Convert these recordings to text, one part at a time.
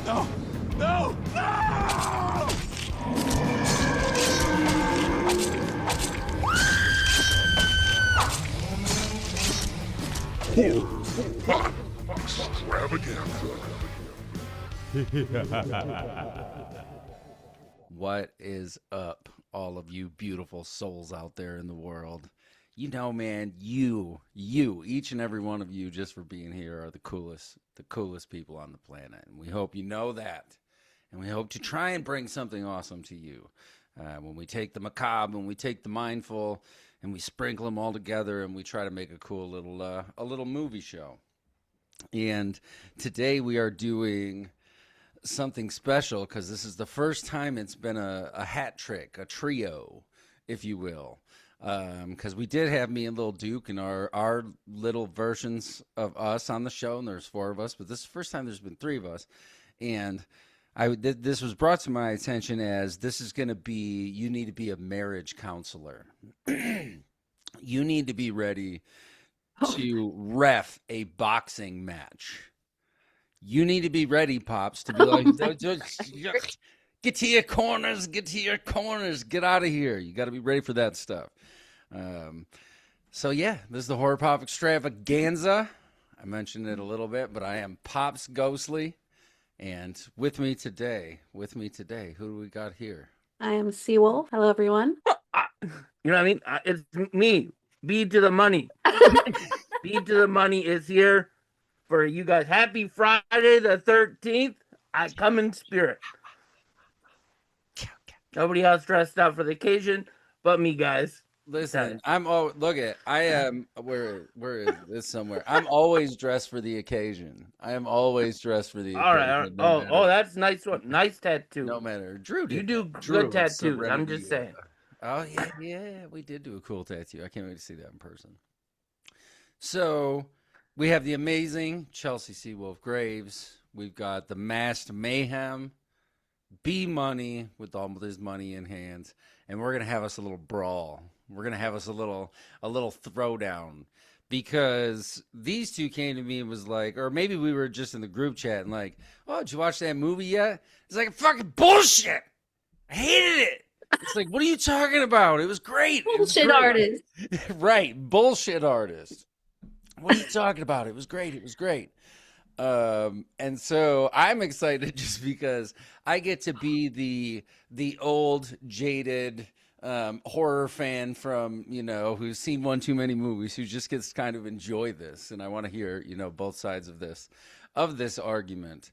No! No! No! Horror Pop Extravaganza. What is up, all of you beautiful souls out there in the world? You know, man, each and every one of you, just for being here, are the coolest people on the planet. And we hope you know that. And we hope to try and bring something awesome to you. When we take the macabre, when we take the mindful, and we sprinkle them all together, and we try to make a cool little movie show. And today we are doing something special because this is the first time it's been a hat trick, a trio, if you will. Because we did have me and Lil Duke and our little versions of us on the show, and there's 4 of us, but this is the first time there's been 3 of us. And this was brought to my attention as this is going to be, you need to be a marriage counselor. You need to be ready to ref a boxing match. You need to be ready, Pops, to be like, get to your corners, get out of here. You got to be ready for that stuff. So yeah, this is the Horror Pop Extravaganza. I mentioned it a little bit, but I am Pops Ghostly. And with me today, who do we got here? I am CeeWolf. Hello, everyone. You know what I mean? It's me, B to the money. B to the money is here for you guys. Happy Friday the 13th. I come in spirit. Nobody else dressed up for the occasion but me, guys. Listen, I am where is this somewhere? I'm always dressed for the occasion. I am always dressed for the all occasion. right. Oh, that's nice one. Nice tattoo. No matter. Drew did. You do good tattoos. I'm just saying. Oh yeah, we did do a cool tattoo. I can't wait to see that in person. So we have the amazing Chelsey CeeWolf Graves. We've got the masked mayhem, B Money with all his money in hands, and we're gonna have us a little brawl. We're gonna have us a little throwdown because these two came to me and was like, or maybe we were just in the group chat and like, oh, did you watch that movie yet? It's like fucking bullshit. I hated it. It's like, what are you talking about? It was great. Bullshit artist. Right, bullshit artist. What are you talking about? It was great. And so I'm excited just because I get to be the old jaded horror fan from, who's seen one too many movies, who just gets to kind of enjoy this. And I want to hear, both sides of this argument.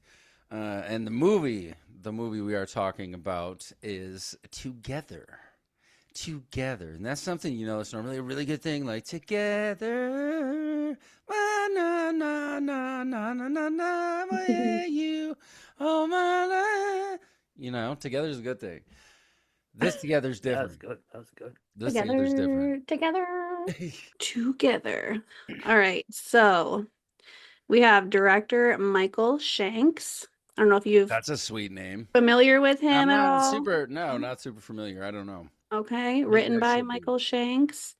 And the movie we are talking about is Together. And that's something, it's normally a really good thing, like together, na na na na na na na, you, oh my life. Together is a good thing. This together's different. That was good. This together's different. Together. All right, so we have director Michael Shanks. I don't know if you've That's a sweet name. familiar with him at all. Not super familiar. I don't know. Okay, written by Michael Shanks.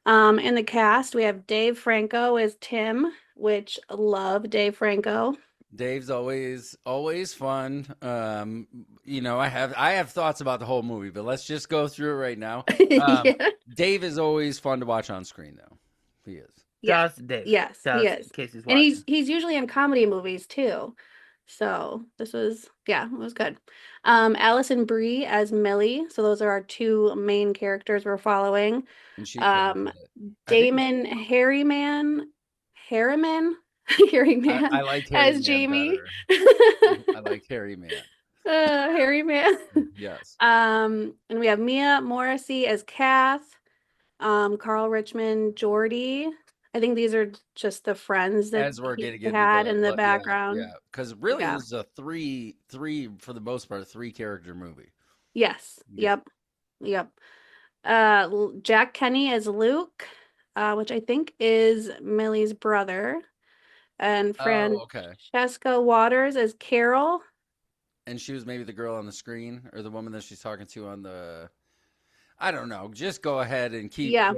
In the cast, we have Dave Franco as Tim, which love Dave Franco. Dave's always fun. I have thoughts about the whole movie, but let's just go through it right now. Yeah. Dave is always fun to watch on screen, though. He is. Yeah. Just Dave. Yes, Just he is. In case he's And watching. he's usually in comedy movies too. So this was, it was good. Alison Brie as Millie. So those are our 2 main characters we're following. And she Damon Harriman. I like Harry as Man Jamie. I like Harry Man. Harry Man. Yes. And we have Mia Morrissey as Kath. Carl Richmond, Jordy. I think these are just the friends that As we're getting he had in the background. Yeah, because really this is a three for the most part 3 character movie. Yes. Yeah. Yep. Jack Kenny as Luke, which I think is Millie's brother, and Francesca Waters as Carol. And she was maybe the girl on the screen or the woman that she's talking to on the. I don't know. Just go ahead and keep. Yeah.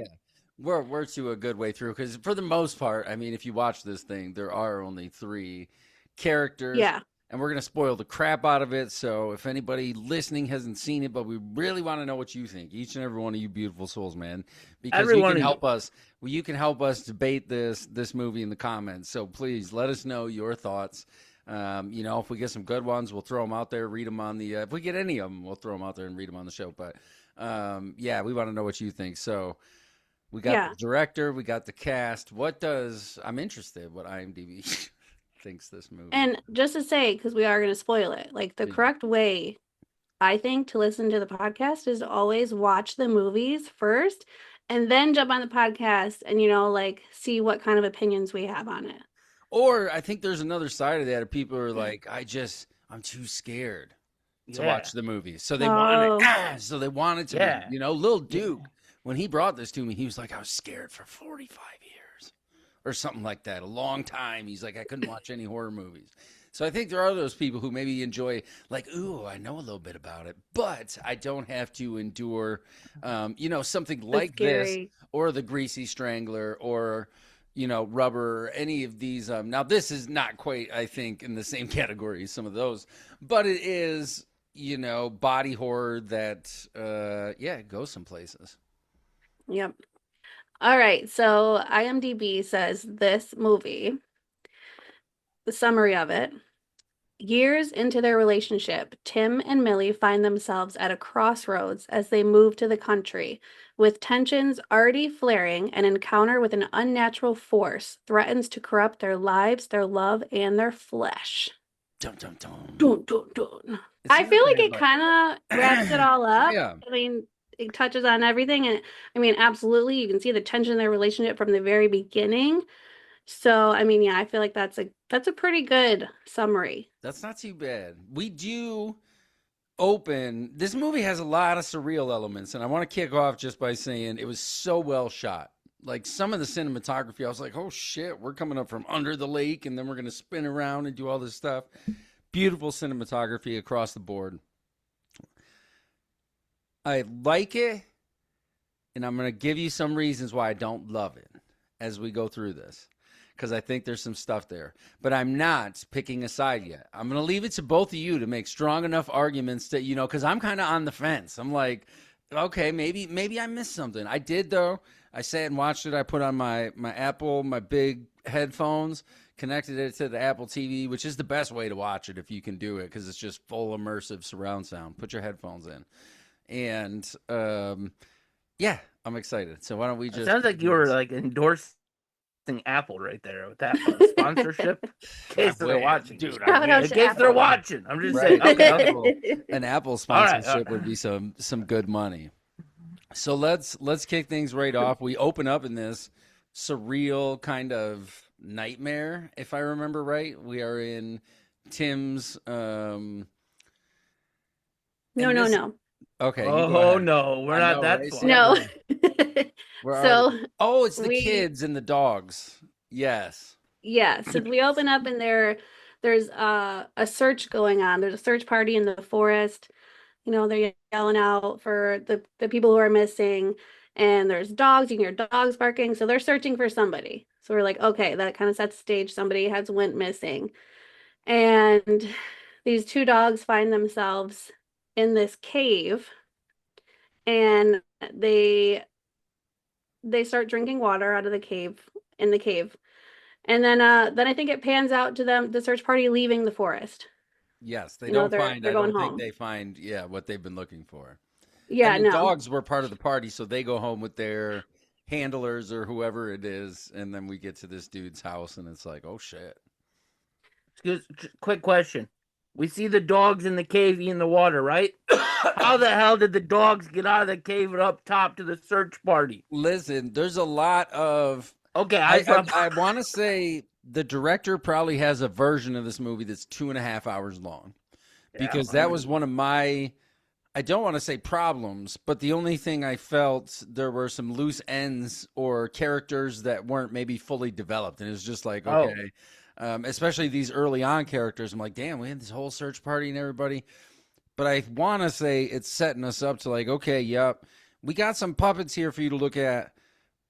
We're to a good way through because for the most part, I mean, if you watch this thing, there are only 3 characters. Yeah. and we're going to spoil the crap out of it. So if anybody listening hasn't seen it, but we really want to know what you think, each and every one of you beautiful souls, man, because Every you one can of help us. Well, you can help us debate this movie in the comments. So please let us know your thoughts. You know, if we get some good ones, we'll throw them out there, read them on the. If we get any of them, we'll throw them out there and read them on the show. But yeah, we want to know what you think. So we got the director, we got the cast. I'm interested what IMDb thinks this movie. And just to say, because we are going to spoil it, like the correct way, I think, to listen to the podcast is to always watch the movies first and then jump on the podcast and, you know, like see what kind of opinions we have on it. Or I think there's another side of that. Of people are like, I'm too scared to watch the movie. So they wanted to, you know, Lil Duke, when he brought this to me, he was like, I was scared for 45 years or something like that. A long time. He's like, I couldn't watch any horror movies. So I think there are those people who maybe enjoy, like, ooh, I know a little bit about it, but I don't have to endure, you know, something like this, or The Greasy Strangler, or, you know, Rubber, or any of these. Now, this is not quite, I think, in the same category as some of those, but it is, you know, body horror that, it goes some places. Yep. All right. So IMDb says this movie, the summary of it: years into their relationship, Tim and Millie find themselves at a crossroads as they move to the country. With tensions already flaring, an encounter with an unnatural force threatens to corrupt their lives, their love, and their flesh. Dun, dun, dun. Dun, dun, dun. I feel like it kind of wraps it all up. Yeah. I mean, it touches on everything. And I mean, absolutely, you can see the tension in their relationship from the very beginning. So, I mean, yeah, I feel like that's a pretty good summary. That's not too bad. We do open. This movie has a lot of surreal elements, and I want to kick off just by saying it was so well shot. Like some of the cinematography, I was like, oh shit, we're coming up from under the lake, and then we're going to spin around and do all this stuff. Beautiful cinematography across the board. I like it, and I'm going to give you some reasons why I don't love it as we go through this, because I think there's some stuff there. But I'm not picking a side yet. I'm going to leave it to both of you to make strong enough arguments that, you know, because I'm kind of on the fence. I'm like, okay, maybe I missed something. I did, though. I sat and watched it. I put on my Apple, my big headphones, connected it to the Apple TV, which is the best way to watch it if you can do it, because it's just full immersive surround sound. Put your headphones in. And, yeah, I'm excited. So why don't we just... It sounds like you were, like, endorsing Apple right there with that sponsorship. In case they're watching. Dude, in case they're watching. I'm just saying. Okay. An Apple sponsorship would be some good money. So let's kick things right off. We open up in this surreal kind of nightmare, if I remember right. We are in Tim's No. Okay. No, we're not that right? far. No. It's the kids and the dogs. Yes. Yeah. So we open up and there's a search going on. There's a search party in the forest. You know, they're yelling out for the people who are missing, and there's dogs. You can hear dogs barking. So they're searching for somebody. So we're like, okay, that kind of sets the stage. Somebody has went missing. And these two dogs find themselves in this cave, and they start drinking water out of the cave, in the cave. And then I think it pans out to the search party leaving the forest. Yes, they You know, don't they're find. I going don't home. think they find. Yeah, what they've been looking for. Yeah, and the no. dogs were part of the party, so they go home with their handlers or whoever it is, and then we get to this dude's house, and it's like, oh shit. Quick question. We see the dogs in the cave eating the water, right? How the hell did the dogs get out of the cave and up top to the search party? Listen, there's a lot of... Okay, I want to say the director probably has a version of this movie that's 2.5 hours long, because that was one of my... I don't want to say problems, but the only thing I felt, there were some loose ends or characters that weren't maybe fully developed, and it was just like, okay... especially these early on characters. I'm like, damn, we had this whole search party and everybody. But I want to say it's setting us up to like, okay, yep, we got some puppets here for you to look at,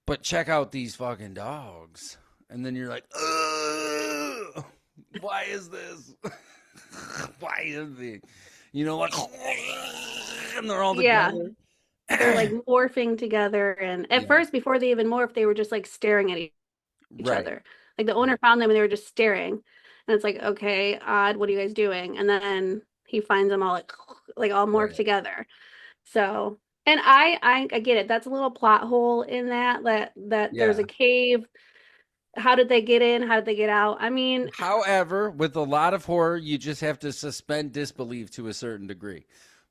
but check out these fucking dogs. And then you're like, ugh, why is this? Why is they, like, and they're all Yeah. together. They're like morphing together. And at Yeah. first, before they even morphed, they were just like staring at each Right. other. Like the owner found them and they were just staring. And it's like, okay, odd, what are you guys doing? And then he finds them all like all morphed Right. together. So, and I get it. That's a little plot hole in that there's Yeah. a cave. How did they get in? How did they get out? I mean, However, with a lot of horror, you just have to suspend disbelief to a certain degree.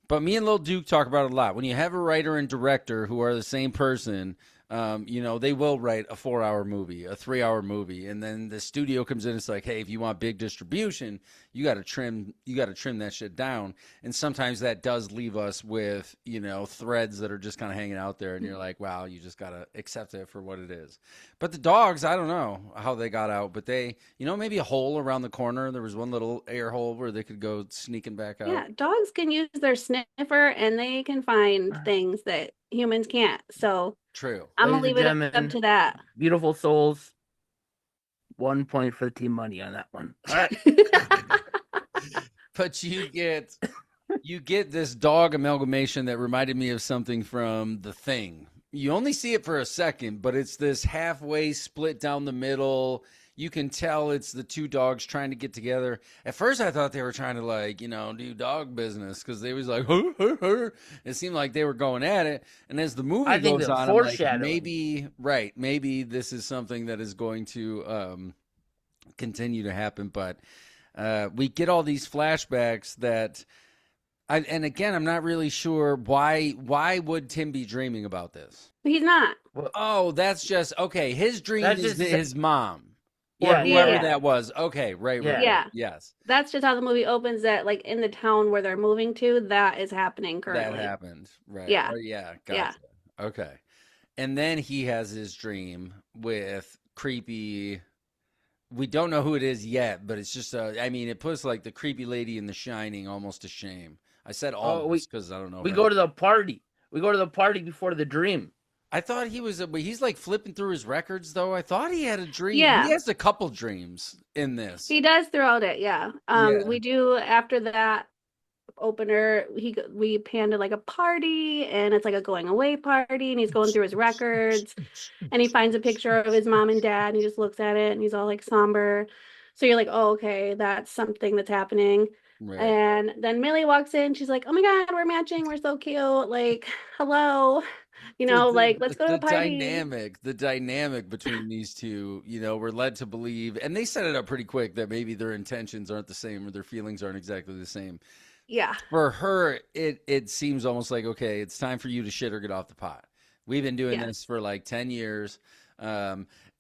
But me and Lil Duke talk about it a lot. When you have a writer and director who are the same person, they will write a 4-hour movie, a 3-hour movie, and then the studio comes in. It's like, hey, if you want big distribution, you got to trim that shit down. And sometimes that does leave us with threads that are just kind of hanging out there, and you're like, wow, you just got to accept it for what it is. But the dogs, I don't know how they got out, but they, maybe a hole around the corner. There was one little air hole where they could go sneaking back out. yeah, dogs can use their sniffer and they can find things that humans can't. So True. I'm gonna Ladies leave and it up gentlemen, to that. beautiful souls. 1 point for the team money on that one. All right. But you get this dog amalgamation that reminded me of something from The Thing. You only see it for a second, but it's this halfway split down the middle. You can tell it's the two dogs trying to get together. At first, I thought they were trying to do dog business because they was like, hur, hur, hur. It seemed like they were going at it. And as the movie I think goes the on, I'm like, foreshadowing. maybe this is something that is going to continue to happen. But we get all these flashbacks that, and again, I'm not really sure why would Tim be dreaming about this? He's not. Oh, that's just okay. His dream That's is just- his mom. Or Yeah, whoever yeah. that was. Okay, right. Yeah. Yes, That's just how the movie opens, that like in the town where they're moving to, that is happening currently. that happened. Right. Yeah. Oh, yeah, Yeah. gotcha. Okay. And then he has his dream with creepy. We don't know who it is yet, but it's just it puts like the creepy lady in The Shining almost to shame. I said almost because I don't know. We go to the party. We go to the party before the dream. I thought he was, but he's like flipping through his records though. I thought he had a dream. Yeah. He has a couple dreams in this. He does throughout it, yeah. Yeah. We do after that opener. We pan to like a party, and it's like a going away party, and he's going through his records, and he finds a picture of his mom and dad, and he just looks at it, and he's all like somber. So you're like, oh, okay, that's something that's happening. Right. And then Millie walks in. She's like, oh my God, we're matching. We're so cute. Like, hello. Let's go to the party. The dynamic between these two, we're led to believe, and they set it up pretty quick that maybe their intentions aren't the same or their feelings aren't exactly the same. Yeah. For her, it seems almost like, okay, it's time for you to shit or get off the pot. We've been doing this for like 10 years.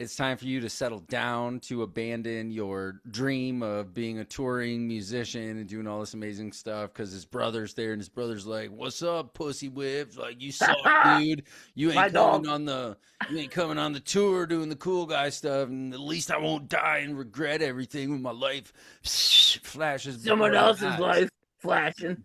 It's time for you to settle down, to abandon your dream of being a touring musician and doing all this amazing stuff because his brother's there, and his brother's like, what's up, pussy whip? Like, you suck, dude. You ain't coming on the tour doing the cool guy stuff, and at least I won't die and regret everything with my life. Flashes Someone else's life flashing.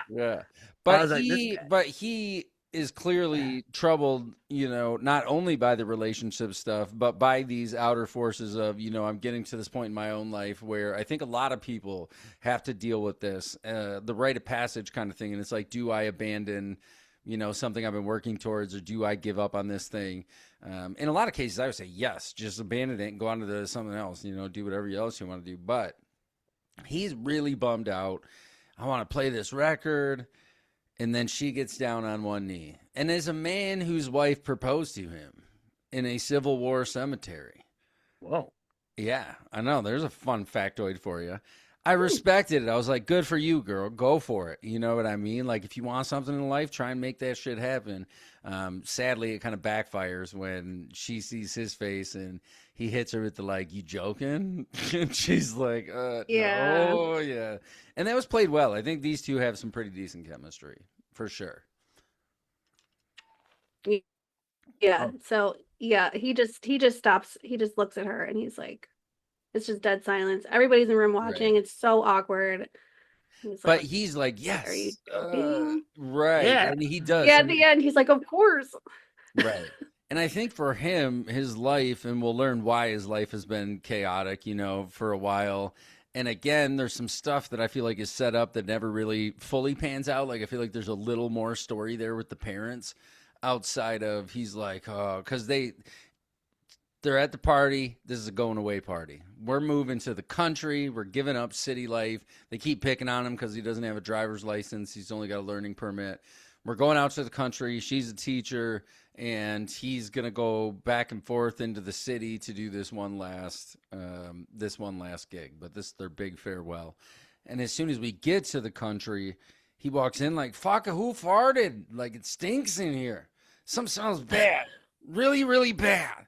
Yeah. But he is clearly troubled, not only by the relationship stuff, but by these outer forces of, I'm getting to this point in my own life where I think a lot of people have to deal with this, the rite of passage kind of thing. And it's like, do I abandon, something I've been working towards, or do I give up on this thing? In a lot of cases, I would say, yes, just abandon it and go on to something else, do whatever else you want to do. But he's really bummed out. I want to play this record. And then she gets down on one knee. And as a man whose wife proposed to him in a Civil War cemetery. Whoa. Yeah, I know. There's a fun factoid for you. I respected it. I was like, good for you, girl. Go for it. You know what I mean? Like, if you want something in life, try and make that shit happen. Sadly, it kind of backfires when she sees his face and he hits her with the, like, you joking? And she's like, Yeah. no, yeah. And that was played well. I think these two have some pretty decent chemistry, for sure. Yeah. So yeah, he just stops. He just looks at her and he's like, it's just dead silence. Everybody's in the room watching. Right. It's so awkward. But he's like, yes. Are you joking? Right. Yeah. And he does. Yeah, at the end, he's like, of course. Right. And I think for him, his life, and we'll learn why his life has been chaotic, for a while. And again, there's some stuff that I feel like is set up that never really fully pans out. Like I feel like there's a little more story there with the parents outside of he's like, oh, because they're at the party. This is a going away party. We're moving to the country. We're giving up city life. They keep picking on him because he doesn't have a driver's license. He's only got a learning permit. We're going out to the country. She's a teacher, and he's gonna go back and forth into the city to do this one last gig. But this is their big farewell. And as soon as we get to the country, he walks in like, "Fuck, who farted? Like it stinks in here. Something smells bad, really, really bad."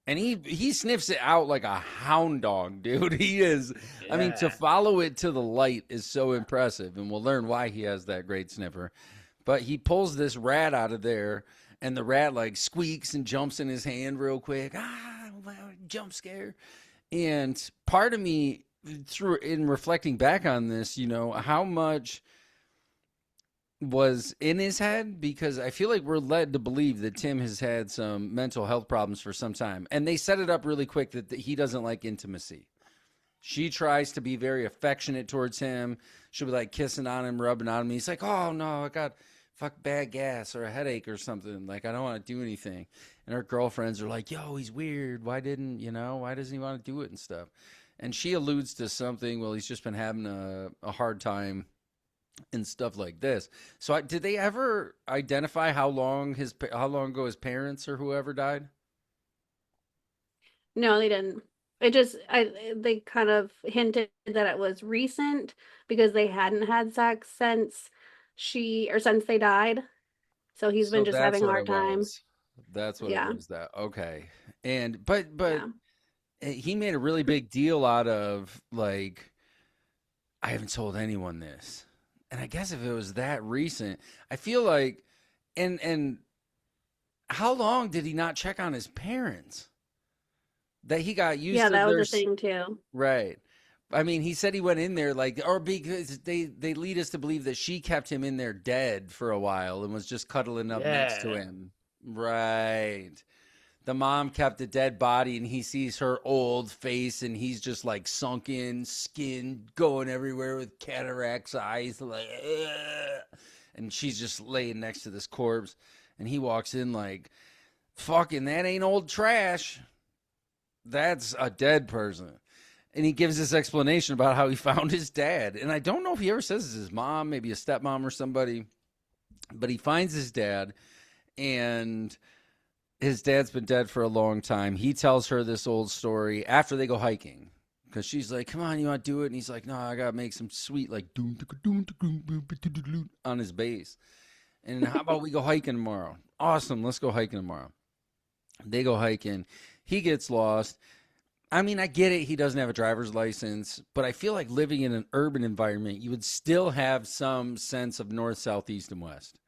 And he sniffs it out like a hound dog, dude. He is. Yeah. I mean, to follow it to the light is so impressive, and we'll learn why he has that great sniffer. But he pulls this rat out of there, and the rat like squeaks and jumps in his hand real quick. Jump scare. And part of me, in reflecting back on this, how much was in his head, because I feel like we're led to believe that Tim has had some mental health problems for some time. And they set it up really quick that he doesn't like intimacy. She tries to be very affectionate towards him. She'll be like kissing on him, rubbing on him. He's like, "Oh no, I got bad gas or a headache or something. Like, I don't want to do anything." And her girlfriends are like, "Yo, he's weird. Why doesn't he want to do it and stuff?" And she alludes to something. Well, he's just been having a hard time and stuff like this. So did they ever identify how long ago his parents or whoever died? No, they didn't. They kind of hinted that it was recent because they hadn't had sex since they died. So he's been just having a hard time. That's what it was. Okay. And but he made a really big deal out of like, I haven't told anyone this. And I guess if it was that recent, I feel like, and how long did he not check on his parents? That he got used to. Yeah, that was a thing too. Right. I mean, he said he went in there because they lead us to believe that she kept him in there dead for a while and was just cuddling up next to him. Right. The mom kept a dead body, and he sees her old face, and he's just like sunken skin going everywhere with cataracts eyes, like, ugh. And she's just laying next to this corpse, and he walks in like, "Fucking, that ain't old trash. That's a dead person." And he gives this explanation about how he found his dad. And I don't know if he ever says it's his mom, maybe a stepmom or somebody, but he finds his dad, and his dad's been dead for a long time. He tells her this old story after they go hiking, because she's like, "Come on, you want to do it?" And he's like, "No, I got to make some sweet, like, on his bass. And how about we go hiking tomorrow?" "Awesome, let's go hiking tomorrow." They go hiking. He gets lost. I mean, I get it. He doesn't have a driver's license, but I feel like living in an urban environment, you would still have some sense of north, south, east, and west.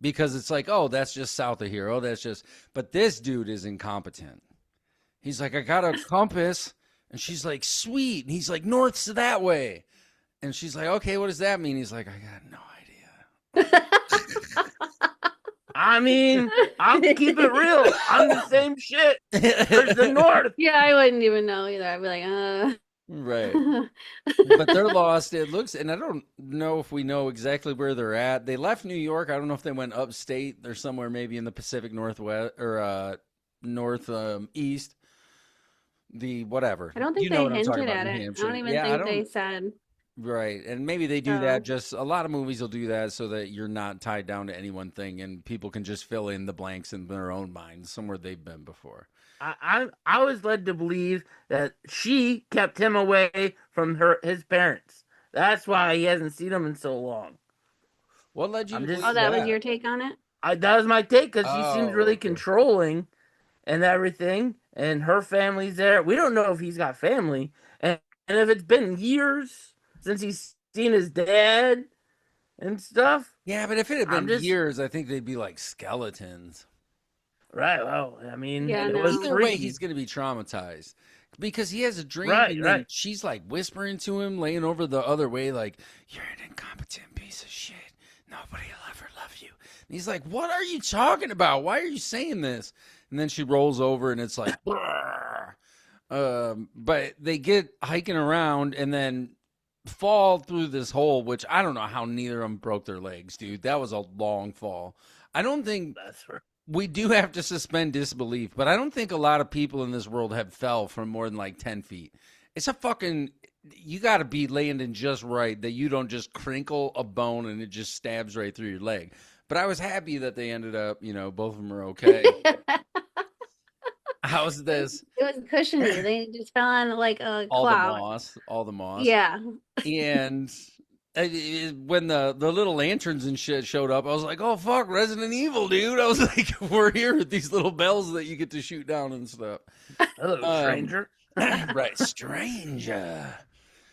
Because it's like, oh, that's just south of here. Oh, that's just, but this dude is incompetent. He's like, "I got a compass." And she's like, "Sweet." And he's like, "North's that way." And she's like, "Okay, what does that mean?" He's like, "I got no idea." I mean, I'll keep it real. I'm the same shit. There's the north. Yeah, I wouldn't even know either. I'd be like, Right. But they're lost. It looks, and I don't know if we know exactly where they're at. They left New York. I don't know if they went upstate. They're somewhere maybe in the Pacific Northwest or northeast. The whatever. I don't think they hinted at it. I don't even think they said. Right. And maybe they do that. Just a lot of movies will do that so that you're not tied down to any one thing, and people can just fill in the blanks in their own minds somewhere they've been before. I was led to believe that she kept him away from his parents. That's why he hasn't seen them in so long. What led you to believe that was your take on it? That was my take, because she seems really controlling and everything, and her family's there. We don't know if he's got family, and if it's been years since he's seen his dad and stuff. Yeah, but if it had been years, I think they'd be like skeletons. Right. Well, I mean, either way, he's going to be traumatized because he has a dream. And then she's like whispering to him, laying over the other way, like, "You're an incompetent piece of shit. Nobody will ever love you." And he's like, "What are you talking about? Why are you saying this?" And then she rolls over, and it's like, But they get hiking around and then fall through this hole, which I don't know how neither of them broke their legs, dude. That was a long fall. I don't think That's right. we do have to suspend disbelief, but I don't think a lot of people in this world have fell from more than like 10 feet. It's a fucking, you got to be landing just right that you don't just crinkle a bone and it just stabs right through your leg. But I was happy that they ended up, both of them are okay. How's this? It was cushiony. They just fell on like a All cloud. the moss. Yeah. And when the little lanterns and shit showed up, I was like, oh, fuck, Resident Evil, dude. I was like, we're here with these little bells that you get to shoot down and stuff. Hello, stranger. Right, stranger.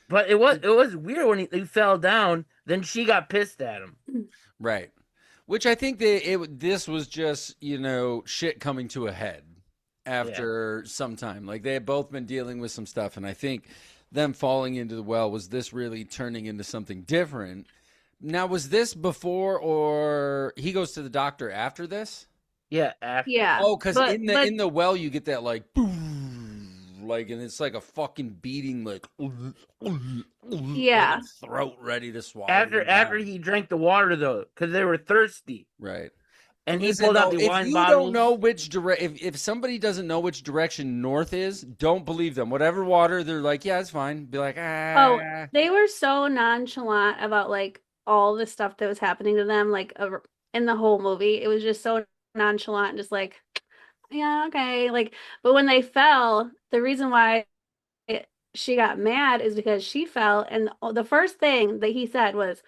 But it was weird when he fell down. Then she got pissed at him. Right. Which I think this was just, shit coming to a head after some time. Like, they had both been dealing with some stuff, and I think them falling into the well was this really turning into something different. Now, was this before or he goes to the doctor after this? Yeah, after. Yeah. Oh, because in the well you get that like boom, like, and it's like a fucking beating, like Yeah. like throat ready to swallow. After he drank the water though, because they were thirsty. Right. And he Listen, pulled out though, the wine if you bottles. don't know which if somebody doesn't know which direction north is, don't believe them. Whatever water, they're like, yeah, it's fine. Be like, Oh, they were so nonchalant about like all the stuff that was happening to them, like in the whole movie. It was just so nonchalant, just like, yeah, okay. Like, but when they fell, the reason why she got mad is because she fell, and the first thing that he said was,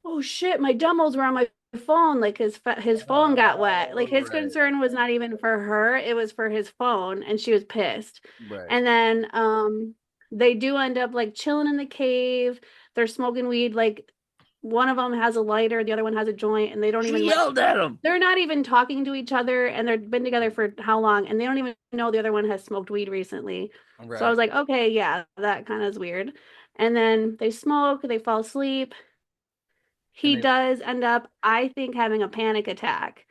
"Oh shit, my demos were on my phone." Like his phone got wet. Like his concern was not even for her; it was for his phone, and she was pissed. Right. And then they do end up like chilling in the cave. They're smoking weed. Like one of them has a lighter, the other one has a joint, and they don't even yelled at him. They're not even talking to each other, and they've been together for how long, and they don't even know the other one has smoked weed recently. Right. So I was like, okay, yeah, that kind of is weird. And then they smoke, they fall asleep. He does end up, I think, having a panic attack.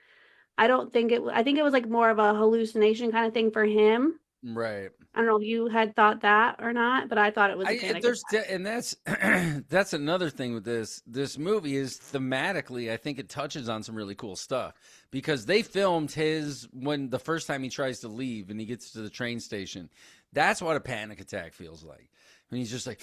I think it was like more of a hallucination kind of thing for him. Right. I don't know if you had thought that or not, but I thought it was a panic attack. And that's another thing with this movie is thematically, I think it touches on some really cool stuff because they filmed when the first time he tries to leave and he gets to the train station. That's what a panic attack feels like. And he's just like,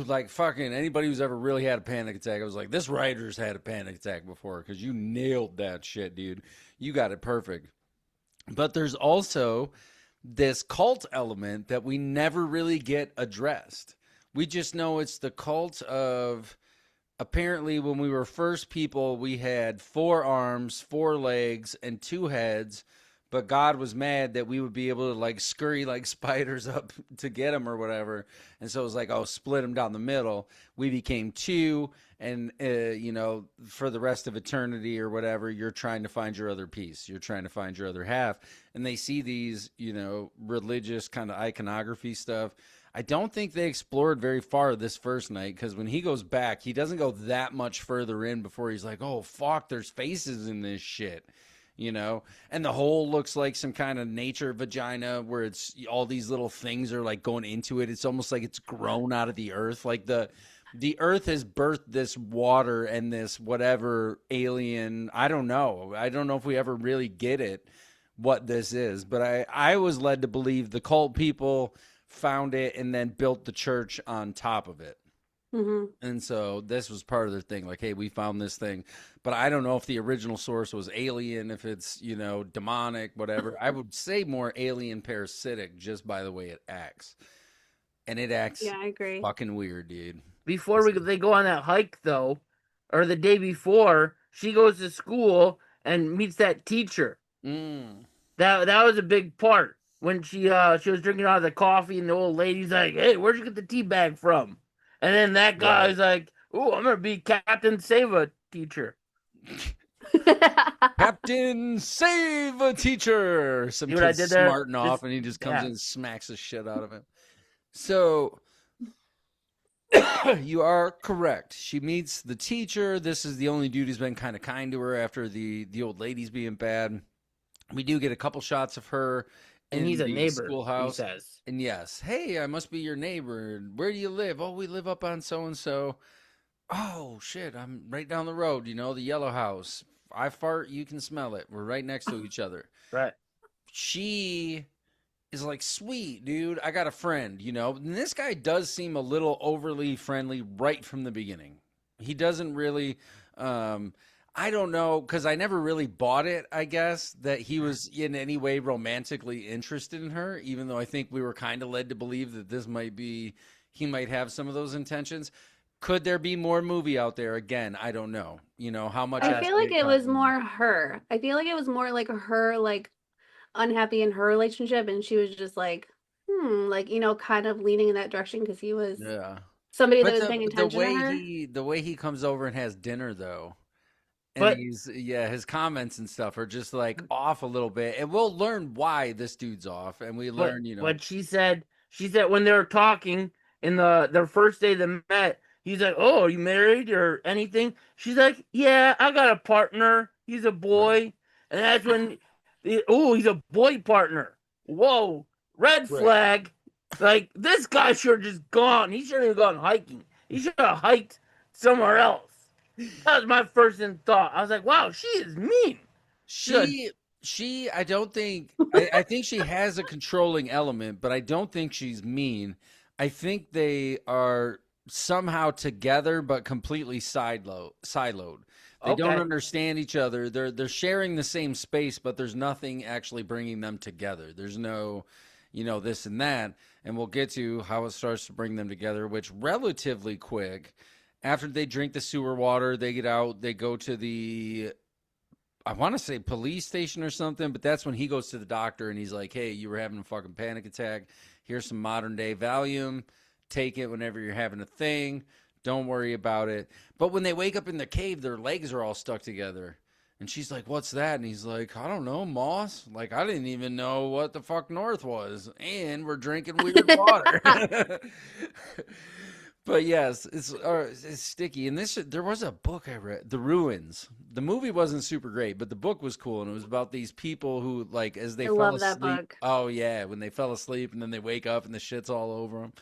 like fucking anybody who's ever really had a panic attack. I was like, this writer's had a panic attack before because you nailed that shit, dude. You got it perfect. But there's also this cult element that we never really get addressed. We just know it's the cult of, apparently when we were first people, we had 4 arms, 4 legs, and 2 heads. But God was mad that we would be able to like scurry like spiders up to get him or whatever. And so it was like, oh, split him down the middle. We became 2. And, for the rest of eternity or whatever, you're trying to find your other piece. You're trying to find your other half. And they see these, religious kind of iconography stuff. I don't think they explored very far this first night because when he goes back, he doesn't go that much further in before he's like, oh, fuck, there's faces in this shit. And the hole looks like some kind of nature vagina where it's all these little things are like going into it. It's almost like it's grown out of the earth. Like the earth has birthed this water and this whatever alien. I don't know. I don't know if we ever really get it, what this is. But I was led to believe the cult people found it and then built the church on top of it. Mm-hmm. And so this was part of their thing. Like, hey, we found this thing. But I don't know if the original source was alien, if it's, demonic, whatever. I would say more alien parasitic just by the way it acts. And it acts I agree. fucking weird, dude. Before they go on that hike, though, or the day before, she goes to school and meets that teacher. That was a big part. When she was drinking out of the coffee and the old lady's like, hey, where'd you get the tea bag from? And then that guy's like, "Oh, I'm gonna be Captain Save a Teacher." Captain Save a Teacher. Some kid's smarting off, and he just comes in and smacks the shit out of him. So you are correct. She meets the teacher. This is the only dude who's been kind of kind to her after the old lady's being bad. We do get a couple shots of her And he's in a the neighbor, he schoolhouse. says. And yes, hey, I must be your neighbor. Where do you live? Oh, we live up on so and so. Oh shit, I'm right down the road. The yellow house. I fart, you can smell it. We're right next to each other. Right. She is like, sweet, dude. I got a friend. And this guy does seem a little overly friendly right from the beginning. He doesn't really. I don't know, because I never really bought it, I guess, that he was in any way romantically interested in her, even though I think we were kind of led to believe that he might have some of those intentions. Could there be more movie out there? Again, I don't know. How much. I feel like it was more her. I feel like it was more like her, like, unhappy in her relationship, and she was just like, like, kind of leaning in that direction because he was somebody that was paying attention to her. The way he comes over and has dinner, though. And But his comments and stuff are just like off a little bit, and we'll learn why this dude's off, and we learn, But she said when they were talking in their first day they met, he's like, "Oh, are you married or anything?" She's like, "Yeah, I got a partner. He's a boy," Right. And that's when, he's a boy partner. Whoa, red flag! Like, this guy should have just gone. He shouldn't have gone hiking. He should have hiked somewhere else. That was my first thought. I was like, wow, she is mean. I don't think, I think she has a controlling element, but I don't think she's mean. I think they are somehow together, but completely siloed. They don't understand each other. They're sharing the same space, but there's nothing actually bringing them together. There's no, this and that. And we'll get to how it starts to bring them together, which relatively quick. After they drink the sewer water, they get out, they go to the, I want to say police station or something, but that's when he goes to the doctor and he's like, hey, you were having a fucking panic attack. Here's some modern day Valium. Take it whenever you're having a thing. Don't worry about it. But when they wake up in the cave, their legs are all stuck together. And she's like, what's that? And he's like, I don't know, moss. Like, I didn't even know what the fuck north was. And we're drinking weird water. But yes, it's sticky. And there was a book I read, The Ruins. The movie wasn't super great, but the book was cool. And it was about these people who, like, as they fell asleep. That book. Oh, yeah. When they fell asleep and then they wake up and the shit's all over them.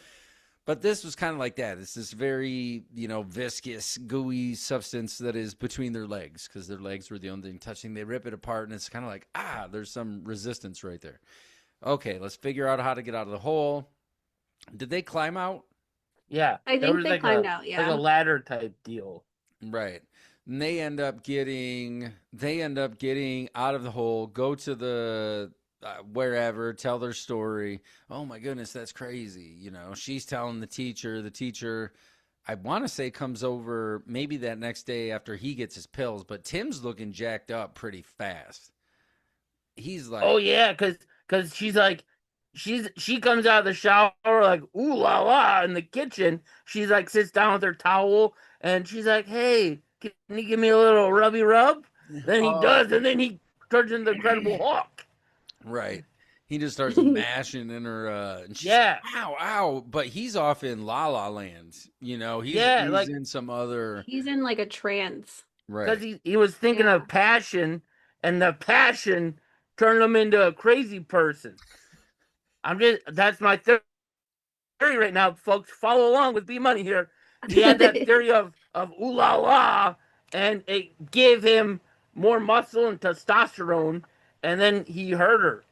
But this was kind of like that. It's this very, viscous, gooey substance that is between their legs because their legs were the only thing touching. They rip it apart and it's kind of like, there's some resistance right there. Okay, let's figure out how to get out of the hole. Did they climb out? Yeah. I think they climbed out, yeah. Like a ladder type deal. Right. And they end up getting out of the hole, go to the wherever, tell their story. Oh my goodness, that's crazy. She's telling the teacher, I want to say comes over maybe that next day after he gets his pills, but Tim's looking jacked up pretty fast. He's like, oh yeah, because she's like, she comes out of the shower like, ooh la la, in the kitchen. She's like, sits down with her towel and she's like, hey, can you give me a little rubby rub? Then he does, and then he turns into the Incredible Hulk. Right. He just starts mashing in her and she's like, ow, ow. But he's off in La La Land. He's like, in some other, he's in like a trance. Right. Because he was thinking of passion, and the passion turned him into a crazy person. That's my theory right now, folks. Follow along with B Money here. He had that theory of ooh la la, and it gave him more muscle and testosterone, and then he hurt her.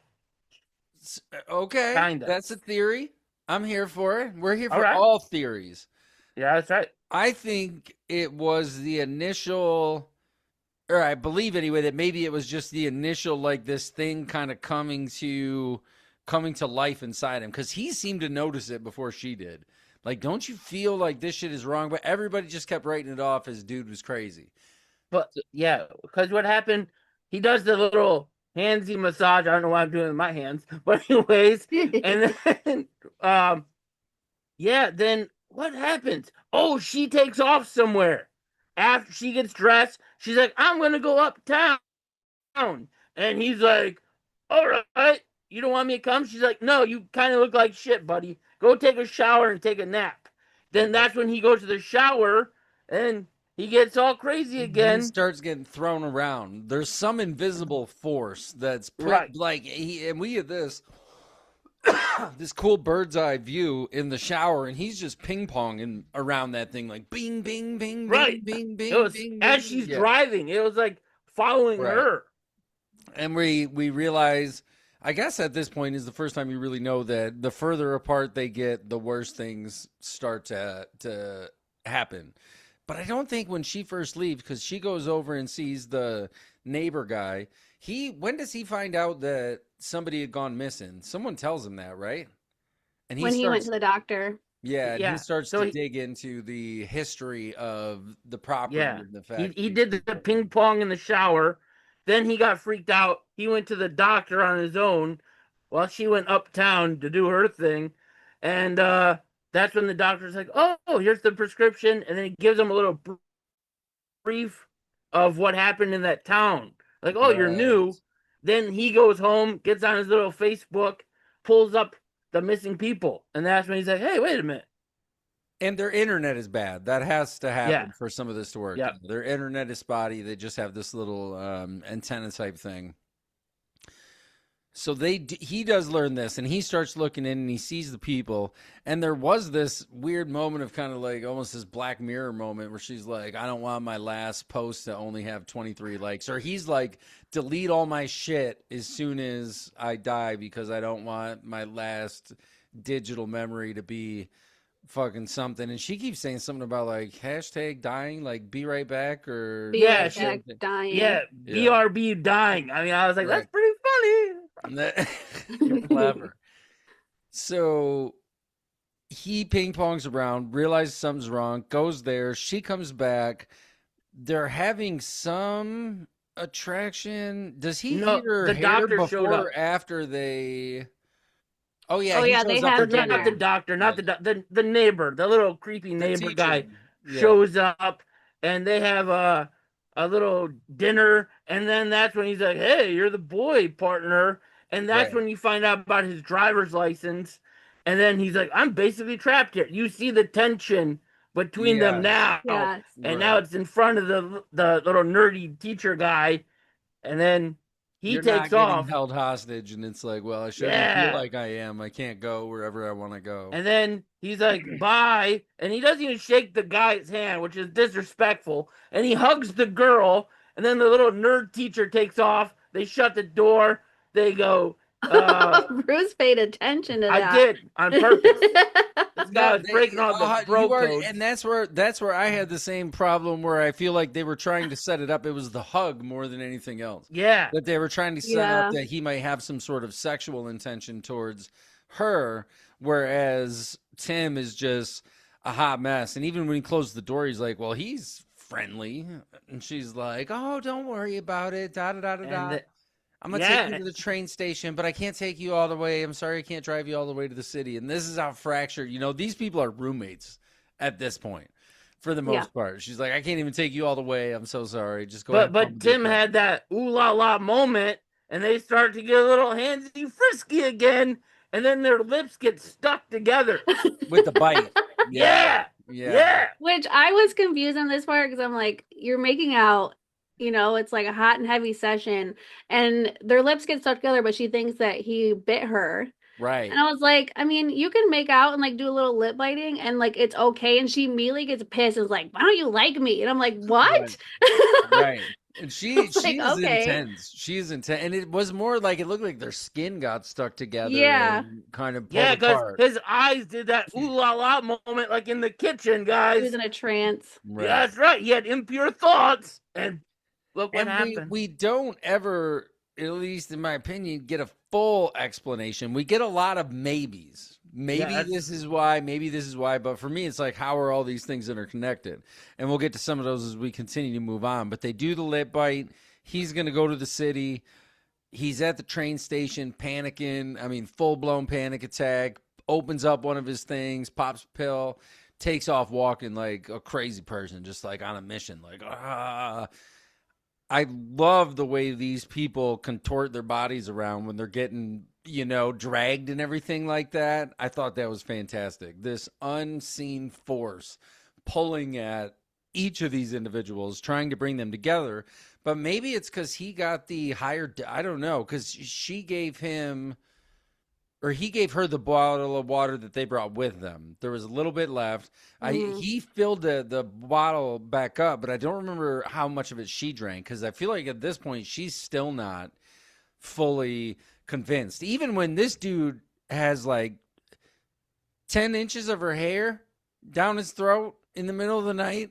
Okay, Kinda. That's a theory. I'm here for it. We're here for all theories. Yeah, that's right. I think it was the initial, or I believe anyway, that maybe it was just the initial, like, this thing kind of coming to life inside him, because he seemed to notice it before she did. Like, don't you feel like this shit is wrong? But everybody just kept writing it off as dude was crazy. But yeah, because what happened, he does the little handsy massage. I don't know what I'm doing with my hands, but anyways, and then then what happens? Oh, she takes off somewhere. After she gets dressed, she's like, I'm gonna go uptown. And he's like, all right, you don't want me to come? She's like, no, you kind of look like shit, buddy. Go take a shower and take a nap. Then that's when he goes to the shower and he gets all crazy again. He starts getting thrown around. There's some invisible force that's put, right. Like, and we get this. this cool bird's eye view in the shower, and he's just ping ponging around that thing like bing, bing, bing, Right. bing, bing, bing, It was bing, as bing. she's Yeah. driving. It was like following Right. her. And we realize, I guess at this point is the first time you really know that the further apart they get, the worse things start to happen. But I don't think when she first leaves, because she goes over and sees the neighbor guy. When does he find out that somebody had gone missing? Someone tells him that, right? And When he went to the doctor. yeah, and Yeah. he starts So to dig into the history of the property Yeah. and the fact He these did the people- ping pong in the shower. Then he got freaked out. He went to the doctor on his own while she went uptown to do her thing. And that's when the doctor's like, oh, here's the prescription. And then he gives him a little brief of what happened in that town. Like, oh, you're new. Right. Then he goes home, gets on his little Facebook, pulls up the missing people. And that's when he's like, hey, wait a minute. And their internet is bad. That has to happen Yeah. for some of this to work. Yeah. Their internet is spotty. They just have this little antenna type thing. So he does learn this, and he starts looking in, and he sees the people. And there was this weird moment of kind of like almost this Black Mirror moment where she's like, I don't want my last post to only have 23 likes. Or he's like, delete all my shit as soon as I die because I don't want my last digital memory to be fucking something. And she keeps saying something about like hashtag dying, like be right back or Be Yeah, right she- back, dying. Yeah, Yeah. BRB dying. I mean, I was like, Right. that's pretty funny. You're clever. So he ping pongs around, realizes something's wrong, goes there. She comes back. They're having some attraction. Does he No, eat her the hair doctor before showed up. or after they? Oh yeah, Oh, he yeah, shows they up have for dinner. Not the doctor, not the neighbor, the little creepy The neighbor teacher. guy Yeah. shows up, and they have a little dinner, and then that's when he's like, "Hey, you're the boy partner," and that's Right. when you find out about his driver's license, and then he's like, "I'm basically trapped here." You see the tension between them now, Yes. and now Right. it's in front of the little nerdy teacher guy, and then he You're takes not getting off. held hostage, and it's like, well, I shouldn't Yeah. feel like I am. I can't go wherever I want to go. And then he's like, bye. And he doesn't even shake the guy's hand, which is disrespectful. And he hugs the girl. And then the little nerd teacher takes off. They shut the door. They go, Bruce paid attention to I that. did on purpose. This guy was they- breaking all the you bro already- codes. and that's where I had the same problem where I feel like they were trying to set it up. It was the hug more than anything else. Yeah. That they were trying to set Yeah. up that he might have some sort of sexual intention towards her, whereas Tim is just a hot mess. And even when he closed the door, he's like, well, he's friendly. And she's like, oh, don't worry about it. Da da da da da. And the- I'm going to Yeah. take you to the train station, but I can't take you all the way. I'm sorry I can't drive you all the way to the city. And this is how fractured, these people are roommates at this point for the most Yeah. part. She's like, I can't even take you all the way. I'm so sorry. Just go ahead. but Tim had that ooh la la moment, and they start to get a little handsy frisky again, and then their lips get stuck together. with the bite. Yeah. Yeah. Which I was confused on this part because I'm like, you're making out, it's like a hot and heavy session, and their lips get stuck together, but she thinks that he bit her. Right. And I was like, I mean, you can make out and like do a little lip biting and like it's okay. And she immediately gets pissed and is like, why don't you like me? And I'm like, what? Right. And she's Like, okay. intense. She's intense. And it was more like it looked like their skin got stuck together. Yeah. And kind of pulled Yeah, because apart. his eyes did that ooh la la moment, like in the kitchen, He guys. was in a trance. Right. Yeah, that's right. He had impure thoughts, and look what And happened. we don't ever, at least in my opinion, get a full explanation. We get a lot of maybes. Maybe Yeah, that's- this is why, maybe this is why. But for me, it's like, how are all these things interconnected? And we'll get to some of those as we continue to move on. But they do the lip bite. He's going to go to the city. He's at the train station panicking. I mean, full-blown panic attack. Opens up one of his things, pops a pill, takes off walking like a crazy person, just like on a mission. Like, I love the way these people contort their bodies around when they're getting, dragged and everything like that. I thought that was fantastic. This unseen force pulling at each of these individuals, trying to bring them together. But maybe it's because he got the higher, I don't know, because she gave him or he gave her the bottle of water that they brought with them. There was a little bit left. Mhm. He filled the bottle back up, but I don't remember how much of it she drank, because I feel like at this point she's still not fully convinced. Even when this dude has like 10 inches of her hair down his throat in the middle of the night,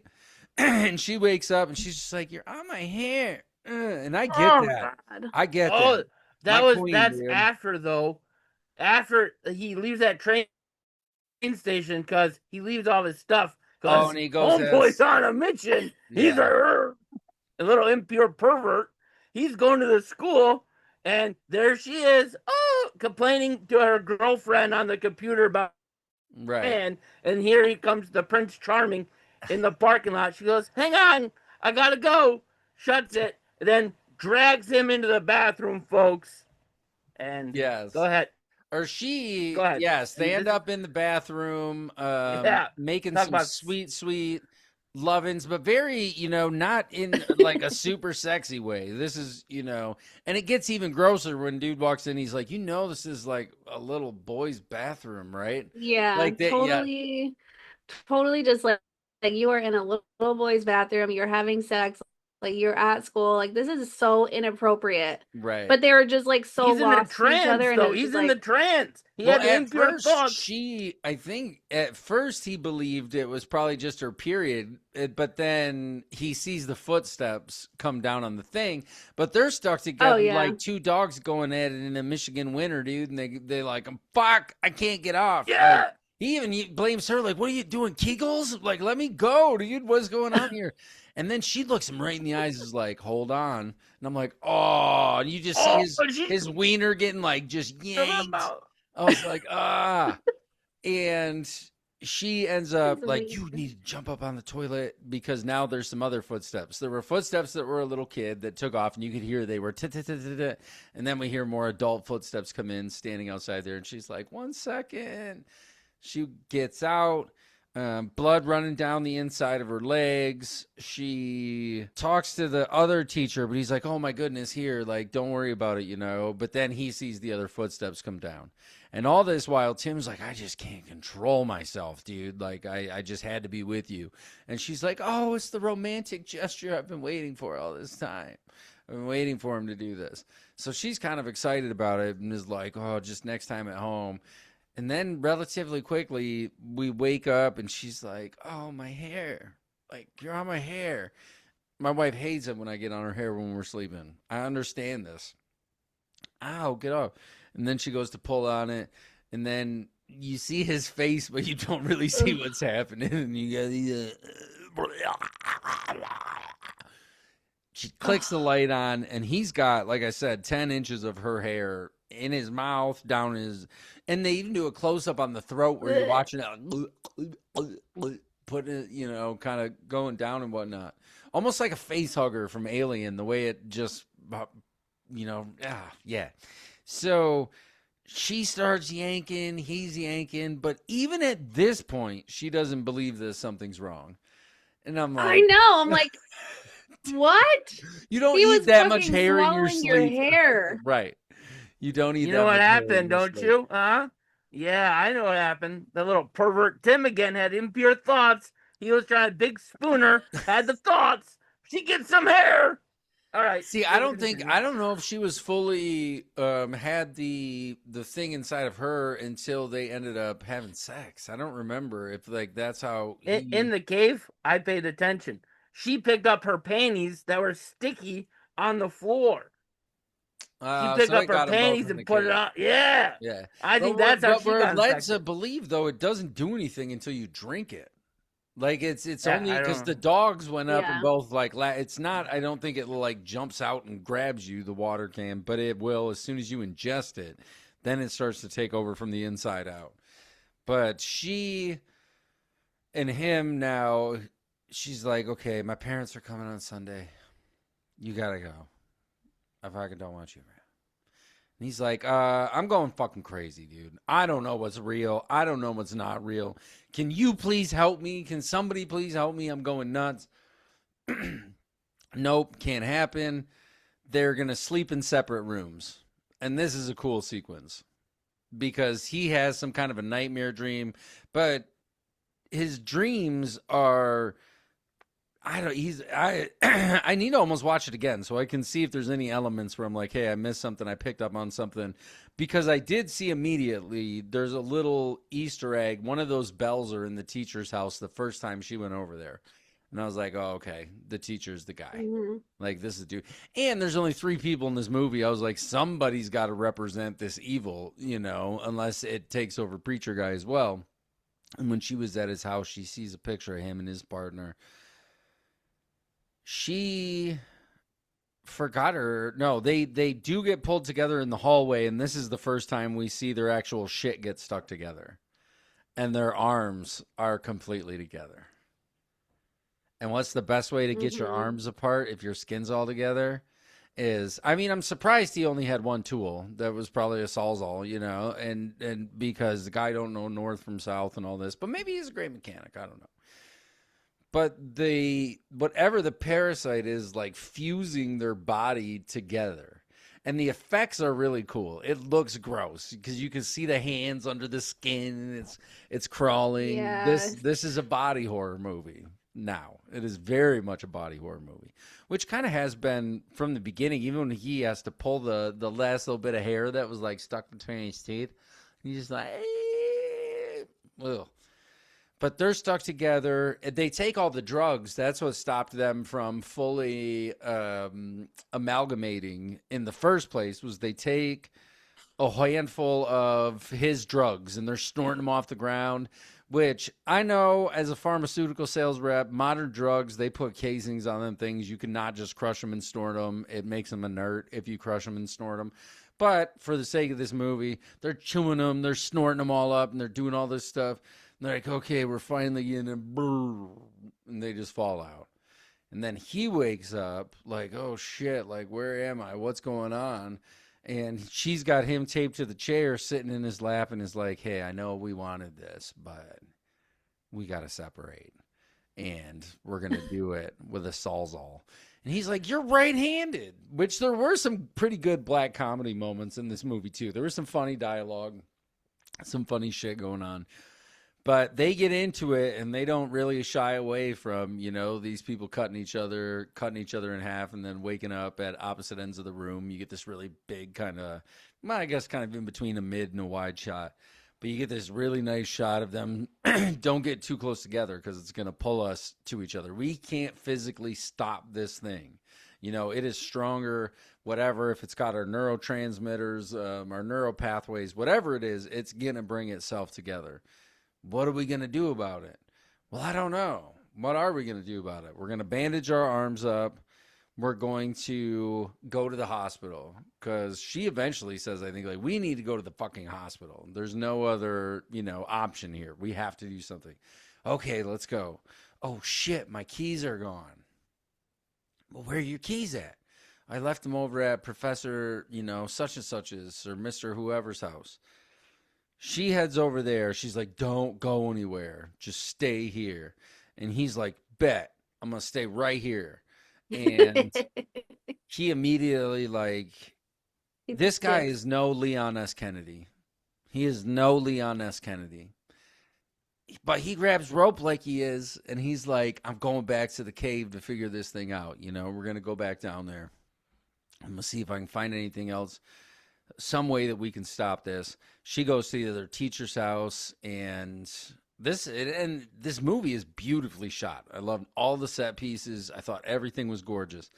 and she wakes up and she's just like, "You're on my hair." And I get Oh, that. God. I get Oh, that. My queen, that's dude. after though. After he leaves that train station because he leaves all his stuff Oh, because and he goes homeboy's as, on a mission. He's yeah. a little impure pervert. He's going to the school, and there she is, complaining to her girlfriend on the computer about Right. man. And here he comes, the Prince Charming, in the parking lot. She goes, "Hang on, I gotta go." Shuts it, and then drags him into the bathroom, folks. And go Yes. ahead, Or go she, ahead. yes, they And end this, up in the bathroom, yeah, making talk some about sweet lovin's, but very, not in like a super sexy way. This is, and it gets even grosser when dude walks in. He's like, this is like a little boy's bathroom, right? Yeah, Like that. Yeah. totally just like you are in a little boy's bathroom, you're having sex, like you're at school, like this is so inappropriate. Right. But they were just like so he's in the lost to each other, trance, and it though. was just He's in the like, trance. He Well, had the at impure first, thoughts. I think at first he believed it was probably just her period, but then he sees the footsteps come down on the thing, but they're stuck oh together yeah, like two dogs going at it in a Michigan winter, dude, and they like, fuck, I can't get off. Like, Yeah. he blames her, like, what are you doing, Kegels? Like, let me go, dude, what's going on here? And then she looks him right in the eyes, is like, hold on. And I'm like, oh, and you just see Oh, but she his wiener getting like just yanked. about. I was like, ah. And she ends up it's like, you amazing. need to jump up on the toilet because now there's some other footsteps. There were footsteps that were a little kid that took off, and you could hear they were and then we hear more adult footsteps come in, standing outside there, and she's like, 1 second. She gets out. Blood running down the inside of her legs. She talks to the other teacher, but he's like, oh my goodness, here, like, don't worry about it. But then he sees the other footsteps come down. And all this while Tim's like, I just can't control myself, dude. Like, I just had to be with you. And she's like, oh, it's the romantic gesture I've been waiting for all this time. I've been waiting for him to do this. So she's kind of excited about it and is like, oh, just next time at home. And then relatively quickly, we wake up and she's like, oh, my hair. Like, you're on my hair. My wife hates it when I get on her hair when we're sleeping. I understand this. Ow, get off. And then she goes to pull on it. And then you see his face, but you don't really see what's happening. And you go, she clicks the light on, and he's got, like I said, 10 inches of her hair in his mouth, down his, and they even do a close up on the throat where you're watching it, put it, kind of going down and whatnot, almost like a face hugger from Alien, the way it just, yeah. So she starts yanking, he's yanking, but even at this point, she doesn't believe that something's wrong. And I'm I like, know. I'm like, what? you don't He eat was that much fucking hair in your swallowing your sleep. hair. Right. You don't eat You that know what much hair in happened, your don't sleep. you? Huh? Yeah, I know what happened. The little pervert Tim again had impure thoughts. He was trying to big spooner, had the thoughts. She gets some hair. All right. See, I don't know if she was fully had the thing inside of her until they ended up having sex. I don't remember if like that's how In the cave, I paid attention. She picked up her panties that were sticky on the floor. She picked so up it her got them both panties in the and put it cave. on. Yeah. Yeah. I think we're, that's how but she we're got led to infected. believe though it doesn't do anything until you drink it. Like it's Yeah, only I because don't the know. dogs went up and Yeah. both like it's not. I don't think it like jumps out and grabs you, the water can, but it will as soon as you ingest it. Then it starts to take over from the inside out. But she and him now, she's like, okay, my parents are coming on Sunday. You gotta go. I fucking don't want you around. And he's like, I'm going fucking crazy, dude. I don't know what's real. I don't know what's not real. Can you please help me? Can somebody please help me? I'm going nuts. Nope, can't happen. They're going to sleep in separate rooms. And this is a cool sequence. because he has some kind of a nightmare dream, but his dreams are, I need to almost watch it again so I can see if there's any elements where I'm like, hey, I missed something, I picked up on something, because I did see immediately there's a little Easter egg. One of those bells are in the teacher's house the first time she went over there. And I was like, oh, okay, the teacher's the guy. Mhm. Like, this is dude. And there's only 3 people in this movie. I was like, somebody's got to represent this evil, unless it takes over Preacher Guy as well. And when she was at his house, she sees a picture of him and his partner. She forgot her. No, they do get pulled together in the hallway, and this is the first time we see their actual shit get stuck together. And their arms are completely together. And what's the best way to get your arms apart if your skin's all together? I'm surprised he only had one tool. That was probably a Sawzall, and because the guy don't know north from south and all this, but maybe he's a great mechanic. I don't know. But whatever the parasite is, like, fusing their body together. And the effects are really cool. It looks gross because you can see the hands under the skin and it's crawling. Yes. This is a body horror movie. Now it is very much a body horror movie, which kind of has been from the beginning. Even when he has to pull the last little bit of hair that was like stuck between his teeth, he's just like, ugh. But they're stuck together. They take all the drugs. That's what stopped them from fully amalgamating in the first place. Was they take a handful of his drugs and they're snorting them off the ground. Which I know as a pharmaceutical sales rep, modern drugs, they put casings on them things. You cannot just crush them and snort them. It makes them inert if you crush them and snort them. But for the sake of this movie, they're chewing them, they're snorting them all up, and they're doing all this stuff. And they're like, okay, we're finally getting it. And they just fall out. And then he wakes up like, oh, shit, like, where am I? What's going on? And she's got him taped to the chair sitting in his lap and is like, hey, I know we wanted this, but we got to separate. And we're going to do it with a Sawzall. And he's like, you're right-handed, which there were some pretty good black comedy moments in this movie, too. There was some funny dialogue, some funny shit going on. But they get into it, and they don't really shy away from, these people cutting each other in half and then waking up at opposite ends of the room. You get this really big kind of, I guess kind of in between a mid and a wide shot. But you get this really nice shot of them. Don't get too close together because it's going to pull us to each other. We can't physically stop this thing. It is stronger, whatever. If it's got our neurotransmitters, our neural pathways, whatever it is, it's going to bring itself together. What are we going to do about it? Well, I don't know. What are we going to do about it? We're going to bandage our arms up. We're going to go to the hospital because she eventually says, I think, like, we need to go to the fucking hospital. There's no other, option here. We have to do something. Okay, let's go. Oh, shit, my keys are gone. Well, where are your keys at? I left them over at Professor, such and such's or Mr. Whoever's house. She heads over there. She's like, don't go anywhere. Just stay here. And he's like, bet. I'm going to stay right here. And he immediately, like, this guy is no Leon S. Kennedy. He is no Leon S. Kennedy. But he grabs rope like he is. And he's like, I'm going back to the cave to figure this thing out. We're going to go back down there. I'm going to see if I can find anything else. Some way that we can stop this. She goes to their teacher's house, and this movie is beautifully shot. I loved all the set pieces. I thought everything was gorgeous.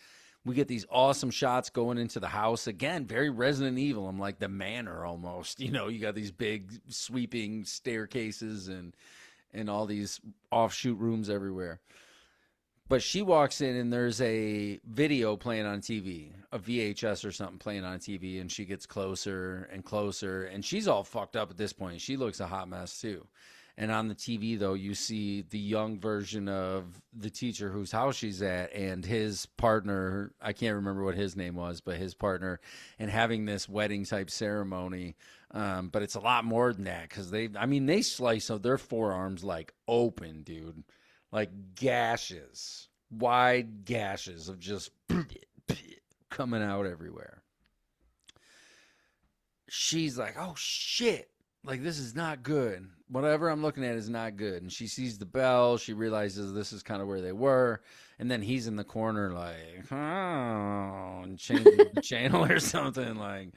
We get these awesome shots going into the house. Again, very Resident Evil. I'm like the manor almost. You got these big sweeping staircases and all these offshoot rooms everywhere. But she walks in and there's a video playing on TV, a VHS or something playing on TV, and she gets closer and closer, and she's all fucked up at this point. She looks a hot mess too. And on the TV, though, you see the young version of the teacher whose house she's at and his partner. I can't remember what his name was, but his partner, and having this wedding type ceremony. But it's a lot more than that because they slice their forearms like open, dude. Like gashes, wide gashes of just coming out everywhere. she's like, oh shit, like this is not good. Whatever I'm looking at is not good. And she sees the bell. She realizes this is kind of where they were. And then he's in the corner like, oh, and changing the channel or something like,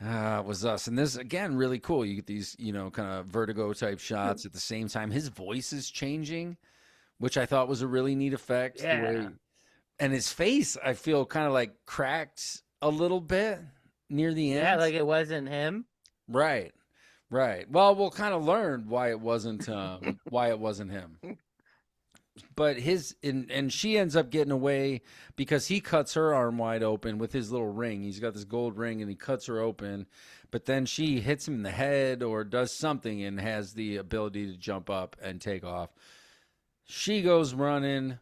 it was us. And this, again, really cool. You get these, kind of vertigo type shots at the same time. His voice is changing, which I thought was a really neat effect. Yeah. The way, and his face, I feel kind of like cracked a little bit near the end. Yeah, like it wasn't him. Right. Well, we'll kind of learn why it wasn't him. But and she ends up getting away because he cuts her arm wide open with his little ring. He's got this gold ring and he cuts her open. But then she hits him in the head or does something and has the ability to jump up and take off. She goes running.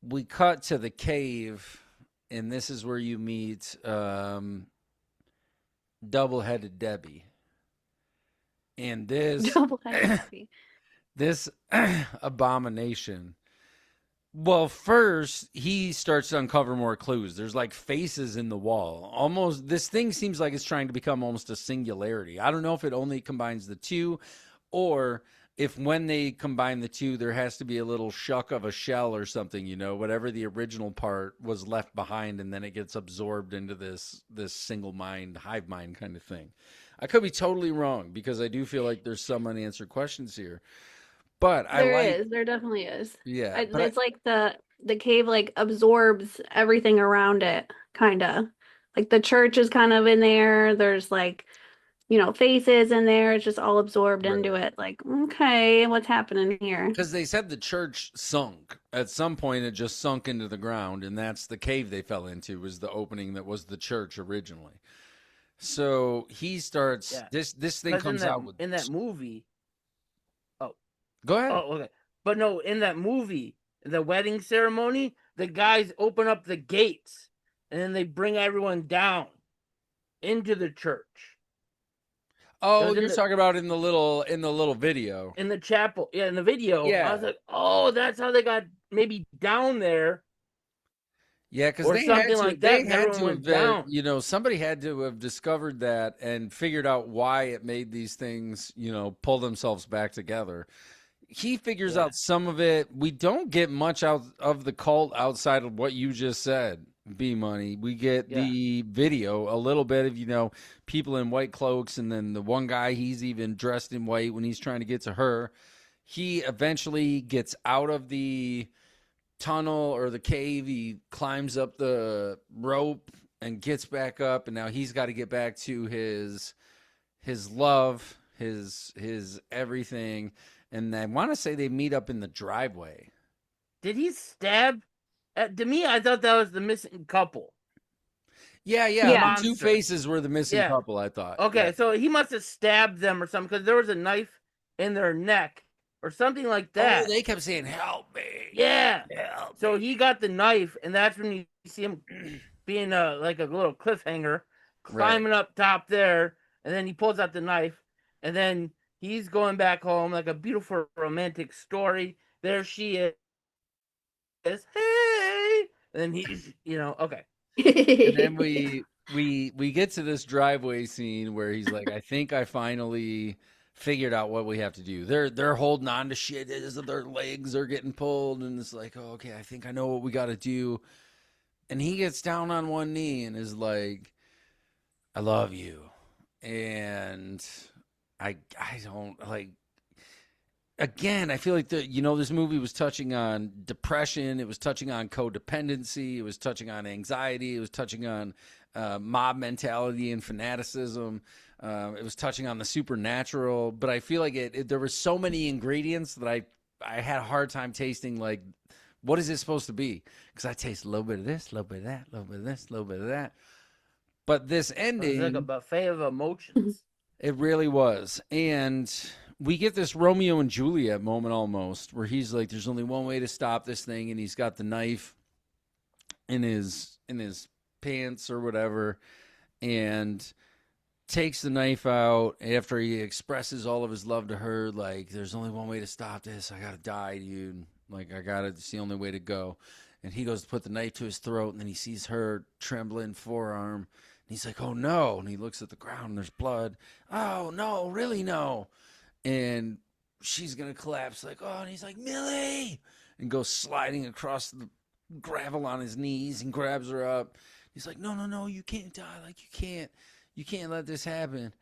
We cut to the cave, and this is where you meet Double-Headed Debbie. And this this abomination. Well, first he starts to uncover more clues. There's like faces in the wall. Almost this thing seems like it's trying to become almost a singularity. I don't know if it only combines the two, or if when they combine the two, there has to be a little shuck of a shell or something, whatever the original part was left behind, and then it gets absorbed into this single mind, hive mind kind of thing. I could be totally wrong because I do feel like there's some unanswered questions here. But there definitely is. Yeah. It's like the cave like absorbs everything around it, kind of. Like the church is kind of in there. There's like, faces in there. It's just all absorbed into it. Like, okay, what's happening here? Because they said the church sunk. At some point, it just sunk into the ground, and that's the cave they fell into, was the opening that was the church originally. So he starts, this thing comes out with... In that movie... Oh. Go ahead. Oh, okay. But no, in that movie, the wedding ceremony, the guys open up the gates, and then they bring everyone down into the church. Oh, you're talking about in the little video. In the chapel. Yeah, in the video. Yeah. I was like, oh, that's how they got maybe down there. Yeah, because they had to have, somebody had to have discovered that and figured out why it made these things, pull themselves back together. He figures out some of it. We don't get much out of the cult outside of what you just said, B-Money. We get the video, a little bit of, people in white cloaks, and then the one guy, he's even dressed in white when he's trying to get to her. He eventually gets out of the tunnel or the cave. He climbs up the rope and gets back up, and now he's got to get back to his love, his everything. And I want to say they meet up in the driveway. Did he stab? To me, I thought that was the missing couple. Yeah. Two faces were the missing couple, I thought. Okay, so he must have stabbed them or something, because there was a knife in their neck or something like that. Oh, they kept saying, help me. Yeah. Help so me. He got the knife, and that's when you see him being like a little cliffhanger, climbing up top there, and then he pulls out the knife, and then he's going back home, like a beautiful romantic story. There she is. Hey! And then he's, okay. And then we get to this driveway scene where he's like, I think I finally figured out what we have to do. They're holding on to shit as their legs are getting pulled, and it's like, oh, okay, I think I know what we got to do. And he gets down on one knee and is like, I love you. And I don't like, again, I feel like this movie was touching on depression. It was touching on codependency. It was touching on anxiety. It was touching on mob mentality and fanaticism. It was touching on the supernatural. But I feel like there were so many ingredients that I had a hard time tasting, like, what is it supposed to be? Because I taste a little bit of this, a little bit of that, a little bit of this, a little bit of that. But this ending... It's like a buffet of emotions. It really was. And we get this Romeo and Juliet moment almost, where he's like, there's only one way to stop this thing, and he's got the knife in his pants or whatever, and takes the knife out after he expresses all of his love to her, like, there's only one way to stop this. I gotta die, dude. Like, it's the only way to go. And he goes to put the knife to his throat, and then he sees her trembling forearm, he's like, oh no. And he looks at the ground and there's blood. Oh no, really no. And she's going to collapse like, oh, and he's like, Millie, and goes sliding across the gravel on his knees and grabs her up. He's like, no, you can't die. Like, you can't let this happen.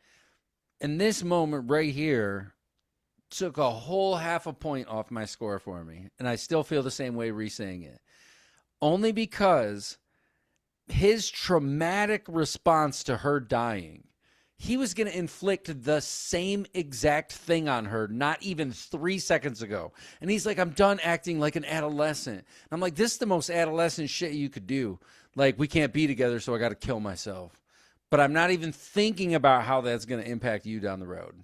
And this moment right here took a whole half a point off my score for me. And I still feel the same way re-saying it. Only because his traumatic response to her dying, he was going to inflict the same exact thing on her not even 3 seconds ago. And he's like, I'm done acting like an adolescent. And I'm like, this is the most adolescent shit you could do. Like, we can't be together, so I got to kill myself. But I'm not even thinking about how that's going to impact you down the road.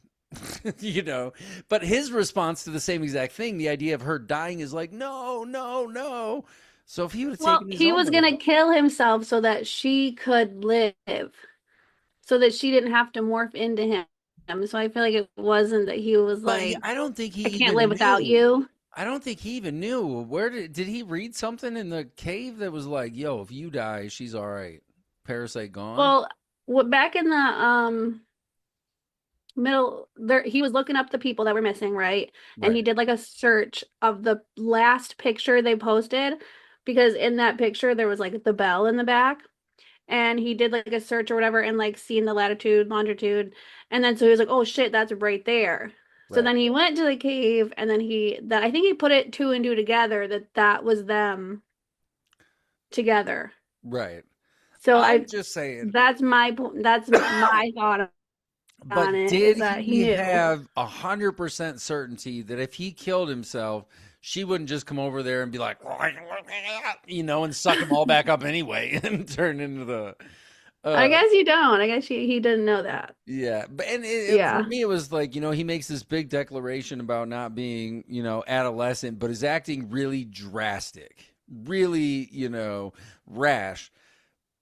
You know? But his response to the same exact thing, the idea of her dying, is like, no. So if he would have taken his he own was going to kill himself so that she could live. So that she didn't have to morph into him. So I feel like it wasn't that he was like, I don't think he I can't even live without knew. you. I don't think he even knew. Where did he read something in the cave that was like, yo, if you die, she's all right. Parasite gone? Well, back in the middle there, he was looking up the people that were missing, right? And he did like a search of the last picture they posted, because in that picture there was like the bell in the back. And he did like a search or whatever and like seen the latitude, longitude. And then so he was like, oh shit, that's right there. So then he went to the cave and then I think he put it 2 and 2 together that was them together. Right. So I'm just saying. that's my thought on But it, did is that he knew. have 100% certainty that if he killed himself, she wouldn't just come over there and be like, you know, and suck him all back up anyway and turn into the. I guess you don't. I guess he didn't know that. Yeah, but Yeah. for me, it was like, you know, he makes this big declaration about not being, you know, adolescent, but is acting really drastic, really, you know, rash.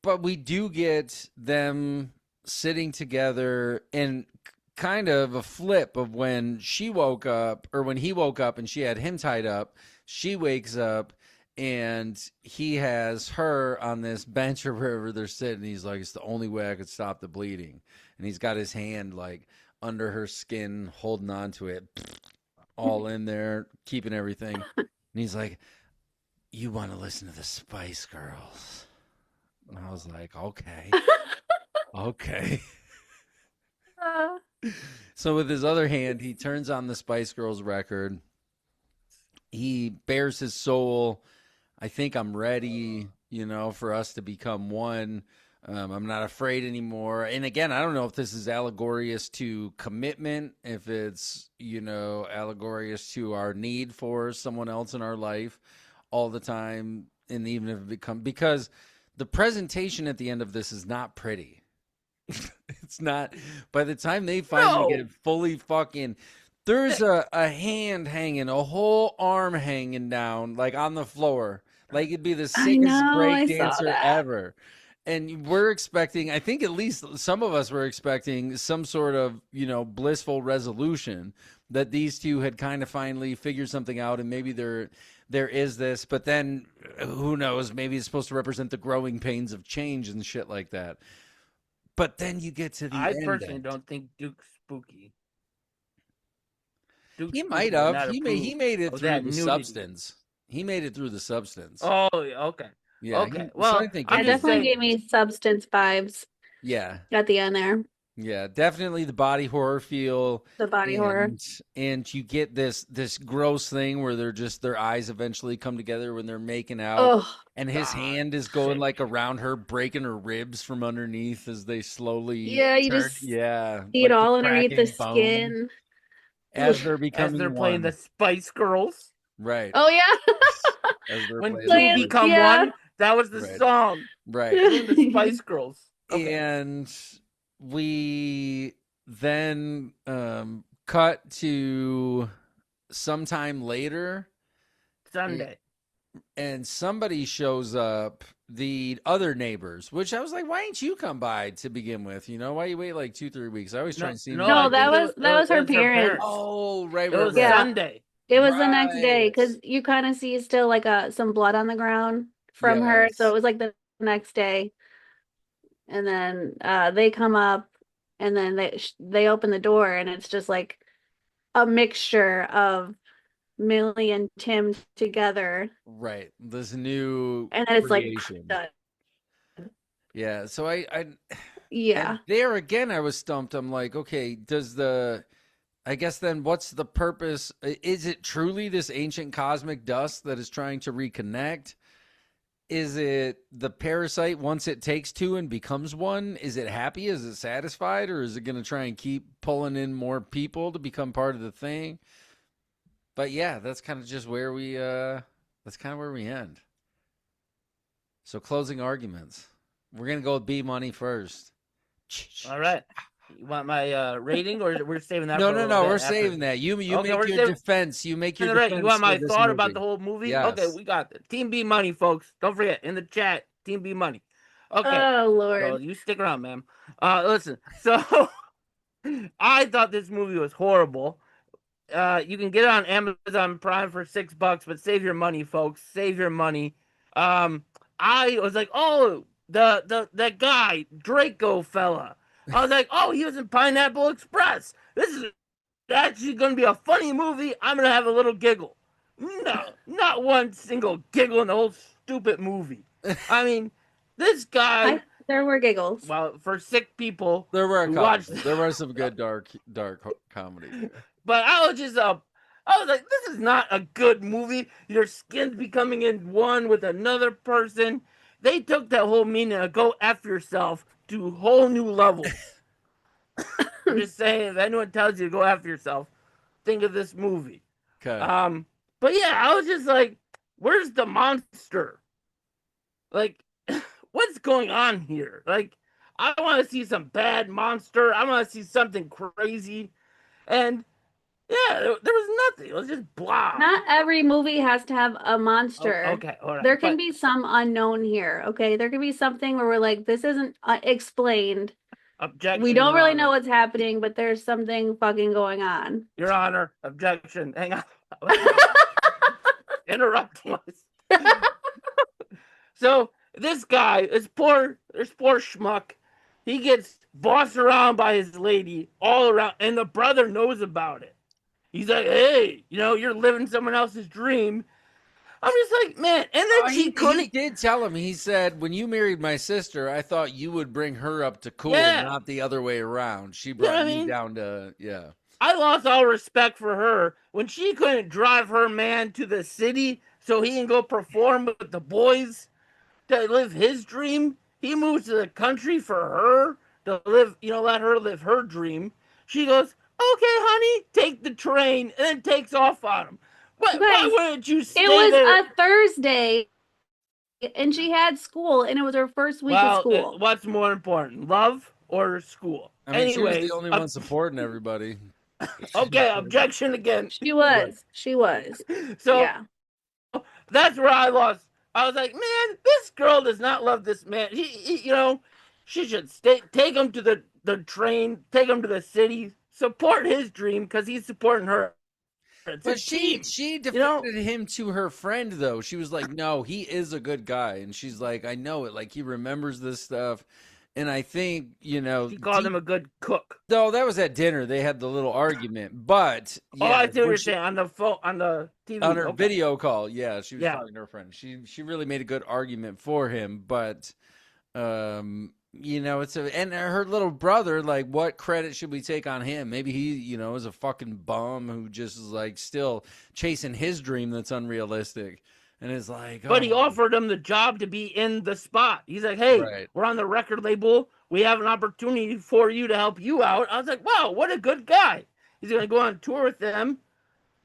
But we do get them sitting together and kind of a flip of when she woke up, or when he woke up and she had him tied up. She wakes up and he has her on this bench or wherever they're sitting. He's like, it's the only way I could stop the bleeding. And he's got his hand like under her skin, holding on to it, all in there, keeping everything. And he's like, you want to listen to the Spice Girls? And I was like, okay. Okay. So with his other hand, he turns on the Spice Girls record. He bears his soul. I think I'm ready, you know, for us to become one. I'm not afraid anymore. And again, I don't know if this is allegorious to commitment, if it's, you know, allegorious to our need for someone else in our life all the time. And even if it because the presentation at the end of this is not pretty. It's not. By the time they finally get fully fucking, there's a hand hanging, a whole arm hanging down, like on the floor, like it'd be the sickest break dancer ever. And we're expecting, I think at least some of us were expecting some sort of, you know, blissful resolution that these two had kind of finally figured something out, and maybe there is this, but then who knows? Maybe it's supposed to represent the growing pains of change and shit like that. But then you get to the end. I personally don't think Duke Spooky. He might have. He made it through the substance. He made it through the substance. Oh, okay. Yeah. Okay. Well, it definitely gave me substance vibes. Yeah. At the end there. Yeah, definitely the body horror feel. The body horror. And you get this gross thing where their eyes eventually come together when they're making out. Oh, and his hand is going like around her, breaking her ribs from underneath as they slowly you just see it like all underneath the skin. As they're becoming as they're playing the Spice Girls. Right. Oh yeah. When two become one, that was the song. Right. The Spice Girls. Okay. And we then cut to sometime later. Sunday. And somebody shows up, the other neighbors, which I was like, why didn't you come by to begin with? You know, why you wait like 2-3 weeks? I always try and see. No, that was her parents. Oh, right. It was Sunday. It was the next day, because you kind of see still like some blood on the ground from her. So it was like the next day. and then they come up, and then they open the door, and it's just like a mixture of Millie and Tim together, Right. This new and then it's like creation. done. Yeah. So I Yeah. and there again, I was stumped. I'm like, okay, I guess then what's the purpose? Is it truly this ancient cosmic dust that is trying to reconnect? Is it the parasite once it takes two and becomes one? Is it happy? Is it satisfied? Or is it going to try and keep pulling in more people to become part of the thing? But yeah, that's kind of just where that's kind of where we end. So closing arguments. We're going to go with B Money first. All right. You want my rating, or we're saving that? No, for a no, little no. bit We're after? saving that. You Okay, make we're your saving- defense. You make your All right, defense. you want my for this thought about movie. the whole movie? Yes. Okay, we got it. Team B Money, folks. Don't forget, in the chat, Team B Money. Okay. Oh Lord. So you stick around, ma'am. Listen. So I thought this movie was horrible. You can get it on Amazon Prime for $6, but save your money, folks. Save your money. I was like, oh, that guy, Draco fella. I was like, oh, he was in Pineapple Express. This is actually going to be a funny movie. I'm going to have a little giggle. No, not one single giggle in the whole stupid movie. I mean, this guy. There were giggles. Well, for sick people, There were a who couple. watched- There were some good dark comedy. but I was just I was like, this is not a good movie. Your skin's becoming in one with another person. They took that whole meaning of go F yourself to whole new levels. I'm just saying, if anyone tells you to go F yourself, think of this movie. Okay. But yeah, I was just like, where's the monster? Like, what's going on here? Like, I want to see some bad monster. I want to see something crazy. And yeah, there was nothing. It was just blah. Not every movie has to have a monster. Oh, okay, all right. There can be some unknown here. Okay, there can be something where we're like, this isn't explained. Objection. We don't Your really Honor. know what's happening, but there's something fucking going on. Your Honor, objection. Hang on. Interrupting us. So this guy, this poor schmuck, he gets bossed around by his lady all around, and the brother knows about it. He's like, hey, you're living someone else's dream. I'm just like, man, and then he did tell him. He said, when you married my sister, I thought you would bring her up to cool, not the other way around. She brought me down to, yeah. I lost all respect for her when she couldn't drive her man to the city so he can go perform with the boys to live his dream. He moves to the country for her to live, let her live her dream. She goes, okay, honey, take the train, and then takes off on him. Why wouldn't you stay there? It was there? a Thursday, and she had school, and it was her first week of school. What's more important, love or school? I mean, she was Anyways, the only one supporting everybody. Okay, objection again. She was. So yeah. That's where I lost. I was like, man, this girl does not love this man. She should take him to the train, take him to the city, support his dream because he's supporting her. But she defended him to her friend, though. She was like, no, he is a good guy. And she's like, I know it. Like, he remembers this stuff. And I think, she called him a good cook. No, that was at dinner. They had the little argument. But yeah, I see what you're saying on the phone, on the TV, on her video call. Yeah, she was talking to her friend. She really made a good argument for him. But and her little brother. Like, what credit should we take on him? Maybe he, is a fucking bum who just is like still chasing his dream that's unrealistic. And it's like, but he offered him the job to be in the spot. He's like, hey, we're on the record label. We have an opportunity for you to help you out. I was like, wow, what a good guy. He's going to go on tour with them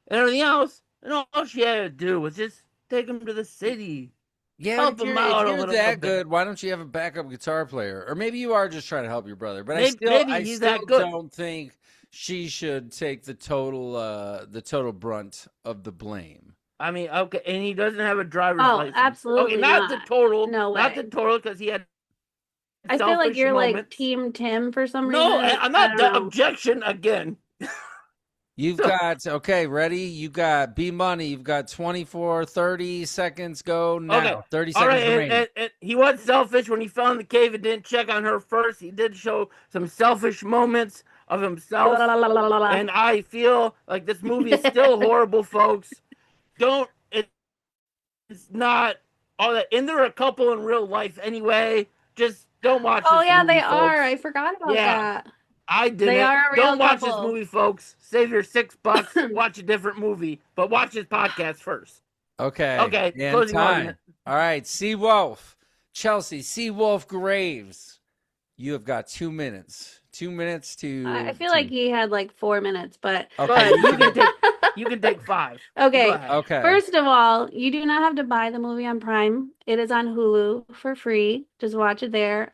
and everything else. And all she had to do was just take him to the city. Yeah, help him out if you're that good, why don't you have a backup guitar player? Or maybe you are just trying to help your brother. But I still don't think she should take the total brunt of the blame. I mean, okay, and he doesn't have a driver's license. Absolutely okay, not the total. No way. Not the total, because he had. I feel like you're like Team Tim for some reason. No, I'm not. Objection again. You've got, okay, ready? You got B Money. You've got 24, 30 seconds. Go Okay. now. 30 All right. seconds remaining. And he was selfish when he fell in the cave and didn't check on her first. He did show some selfish moments of himself. And I feel like this movie is still horrible, folks. Don't, it's not all that. And there are a couple in real life anyway. Just don't watch Oh this yeah, movie, they folks. are. I forgot about Yeah. that. I didn't. They are a real Don't watch this couple. movie, folks. Save your $6. Watch a different movie, but watch this podcast first. Okay. Okay. And Closing time. argument. All right. CeeWolf. Chelsey. CeeWolf Graves. You have got 2 minutes. 2 minutes to. I feel like he had like 4 minutes, but Okay. You can take 5. okay. Go ahead. Okay. First of all, you do not have to buy the movie on Prime. It is on Hulu for free. Just watch it there.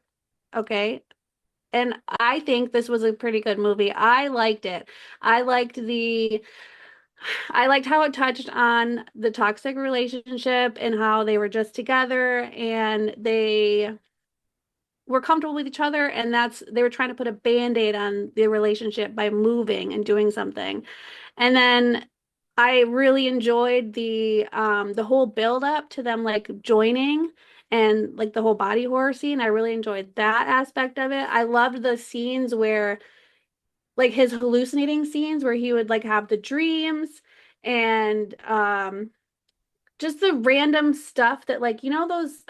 Okay. And I think this was a pretty good movie. I liked it. I liked how it touched on the toxic relationship and how they were just together and they were comfortable with each other, and they were trying to put a band-aid on the relationship by moving and doing something. And then I really enjoyed the whole build up to them like joining and like the whole body horror scene. I really enjoyed that aspect of it. I loved the scenes where like his hallucinating scenes where he would like have the dreams and just the random stuff that like those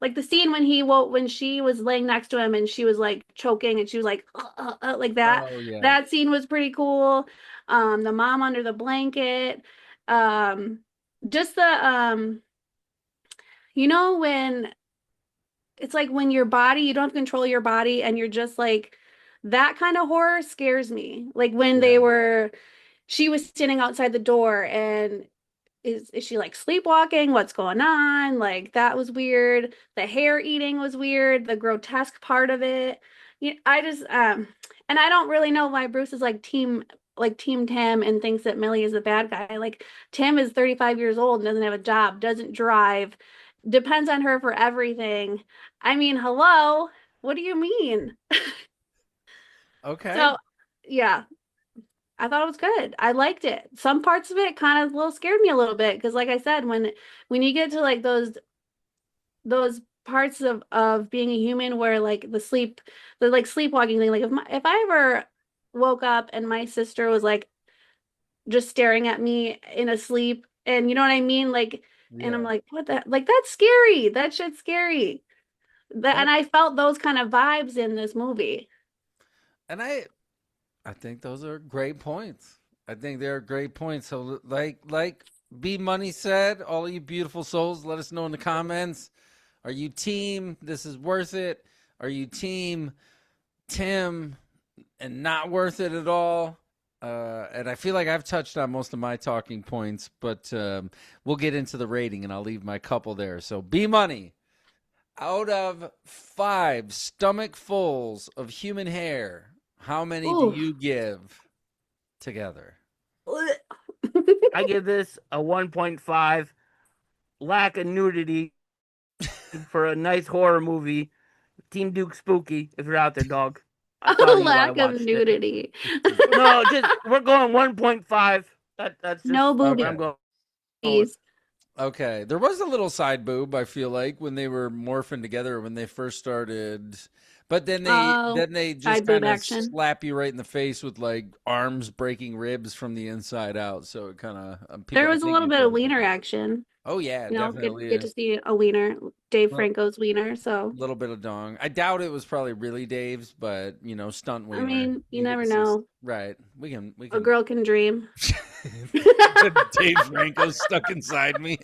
like the scene when she was laying next to him and she was like choking and she was like that. Oh, yeah. That scene was pretty cool. The mom under the blanket. Just the when it's like when your body, you don't control your body and you're just like that kind of horror scares me. Like when she was standing outside the door and is she like sleepwalking? What's going on? Like that was weird. The hair eating was weird. The grotesque part of it. I just and I don't really know why Bruce is like team Tim and thinks that Millie is the bad guy. Like Tim is 35 years old and doesn't have a job, doesn't drive, depends on her for everything. I mean, hello, what do you mean? Okay. So, yeah, I thought it was good. I liked it. Some parts of it kind of scared me a little bit because, like I said, when you get to like those parts of being a human where like the like sleepwalking thing, like if I ever woke up and my sister was like just staring at me in a sleep, and you know what I mean, like, and I'm like, what the like that's scary. That shit's scary. And I felt those kind of vibes in this movie. And I think those are great points. I think they're great points. So like B Money said, all of you beautiful souls, let us know in the comments. Are you team this is worth it? Are you team Tim and not worth it at all? And I feel like I've touched on most of my talking points, but we'll get into the rating and I'll leave my couple there. So B Money, out of 5 stomachfuls of human hair, how many do you give together? I give this a 1.5. Lack of nudity for a nice horror movie. Team Duke Spooky, if you're out there, dog. Lack of nudity. No, just we're going 1.5. That's just no boobies. I'm going. Okay, there was a little side boob. I feel like when they were morphing together when they first started, but then they just kind of slap you right in the face with like arms breaking ribs from the inside out. So it kind of there was a little bit of wiener action. Oh yeah, definitely. Get to see a wiener, Dave Franco's wiener. So a little bit of dong. I doubt it was probably really Dave's, but stunt wiener. I mean, you never know. Right? We can. A girl can dream. Dave Franco stuck inside me.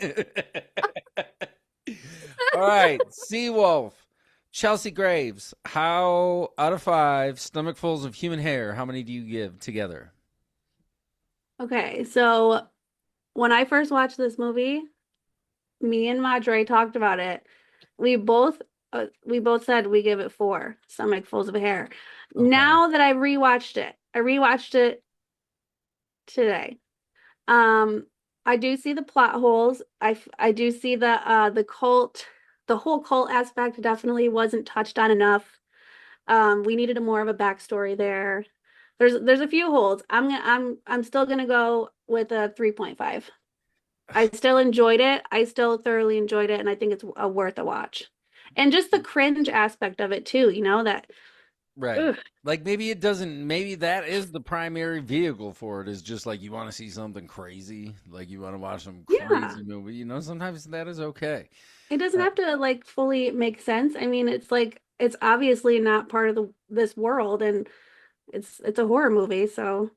All right, CeeWolf, Chelsey Graves. How out of 5 stomachfuls of human hair? How many do you give together? Okay, so when I first watched this movie, me and Madre talked about it. We both said we give it 4 stomachfuls of hair. Okay. Now that I rewatched it today. I do see the plot holes. I do see the whole cult aspect definitely wasn't touched on enough. We needed more of a backstory there. There's a few holds. I'm still gonna go with a 3.5. I still enjoyed it. I still thoroughly enjoyed it, and I think it's worth a watch. And just the cringe aspect of it too, that Right. ugh, Like maybe it doesn't, maybe that is the primary vehicle for it is just like you want to see something crazy, like you want to watch some yeah. crazy movie, sometimes that is okay. It doesn't Uh, have to like fully make sense. I mean, it's like it's obviously not part of this world, and it's a horror movie, so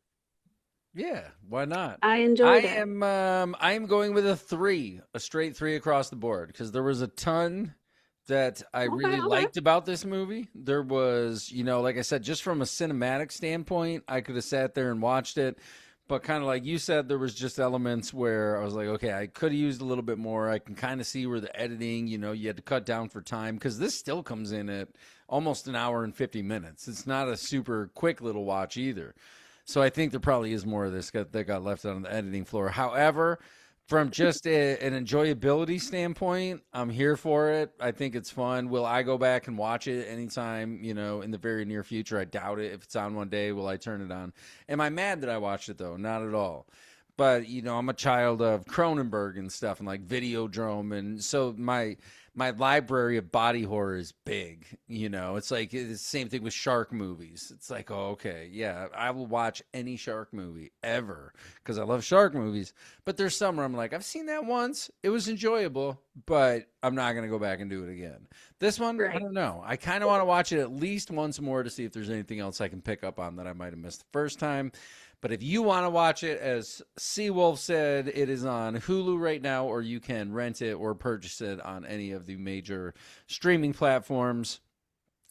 yeah, why not? I enjoyed it. I am going with a 3, a straight 3 across the board because there was a ton that I Okay, really okay. liked about this movie. There was, like I said, just from a cinematic standpoint, I could have sat there and watched it. But kind of like you said, there was just elements where I was like, okay, I could have used a little bit more. I can kind of see where the editing, you had to cut down for time because this still comes in at almost an hour and 50 minutes. It's not a super quick little watch either. So I think there probably is more of this that got left out on the editing floor. However, from just an enjoyability standpoint, I'm here for it. I think it's fun. Will I go back and watch it anytime, in the very near future? I doubt it. If it's on one day, will I turn it on? Am I mad that I watched it, though? Not at all. But, I'm a child of Cronenberg and stuff and like Videodrome. And so my library of body horror is big. It's like it's the same thing with shark movies. It's like, oh, okay, yeah, I will watch any shark movie ever because I love shark movies. But there's some where I'm like, I've seen that once. It was enjoyable, but I'm not going to go back and do it again. This one, I Right. don't know. I kind of want to watch it at least once more to see if there's anything else I can pick up on that I might have missed the first time. But if you want to watch it, as CeeWolf said, it is on Hulu right now, or you can rent it or purchase it on any of the major streaming platforms.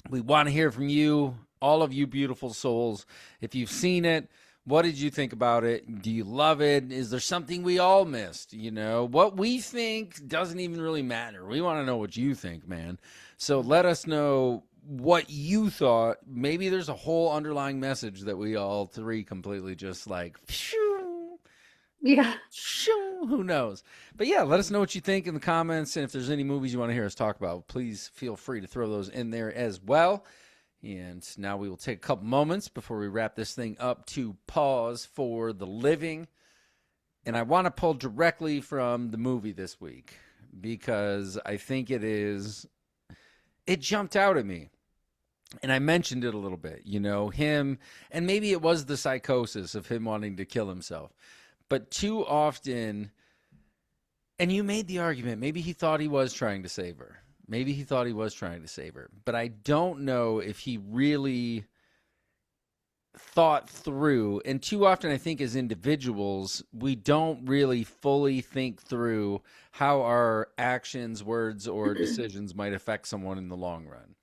We want to hear from you, all of you beautiful souls. If you've seen it, what did you think about it? Do you love it? Is there something we all missed? What we think doesn't even really matter. We want to know what you think, man. So let us know what you thought. Maybe there's a whole underlying message that we all three completely just like, phew, Yeah. shoo, who knows? But yeah, let us know what you think in the comments. And if there's any movies you want to hear us talk about, please feel free to throw those in there as well. And now we will take a couple moments before we wrap this thing up to pause for the living. And I want to pull directly from the movie this week because I think it jumped out at me. And I mentioned it a little bit, him, and maybe it was the psychosis of him wanting to kill himself. But too often, and you made the argument, maybe he thought he was trying to save her. Maybe he thought he was trying to save her. But I don't know if he really thought through. And too often, I think as individuals, we don't really fully think through how our actions, words, or decisions might affect someone in the long run.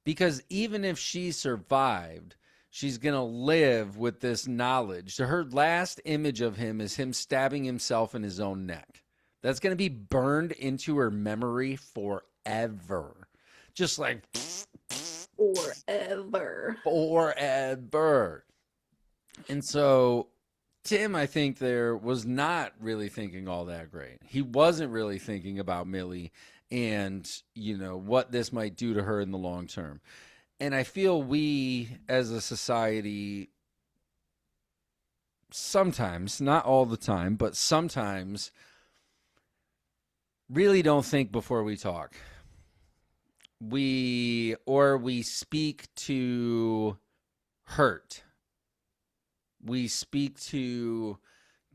Because even if she survived, she's going to live with this knowledge. So her last image of him is him stabbing himself in his own neck. That's going to be burned into her memory forever. Just like Forever. forever. And so Tim, I think there was not really thinking all that great. He wasn't really thinking about Millie and, what this might do to her in the long term. And I feel we as a society sometimes, not all the time, but sometimes really don't think before we talk. We speak to hurt. We speak to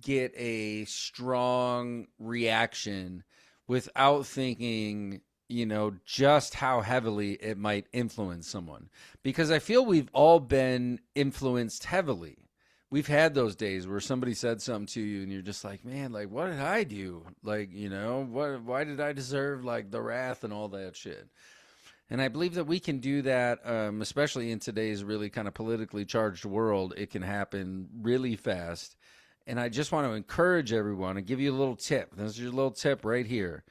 get a strong reaction without thinking, just how heavily it might influence someone. Because I feel we've all been influenced heavily. We've had those days where somebody said something to you and you're just like, man, like, what did I do? Like, why did I deserve like the wrath and all that shit? And I believe that we can do that, especially in today's really kind of politically charged world. It can happen really fast. And I just want to encourage everyone and give you a little tip. This is your little tip right here.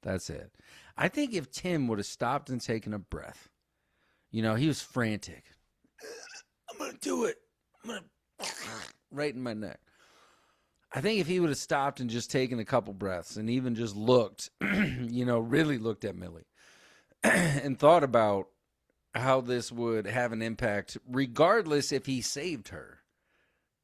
That's it. I think if Tim would have stopped and taken a breath, he was frantic. I'm going to do it. I'm going to right in my neck. I think if he would have stopped and just taken a couple breaths and even just looked, really looked at Millie, and thought about how this would have an impact, regardless if he saved her.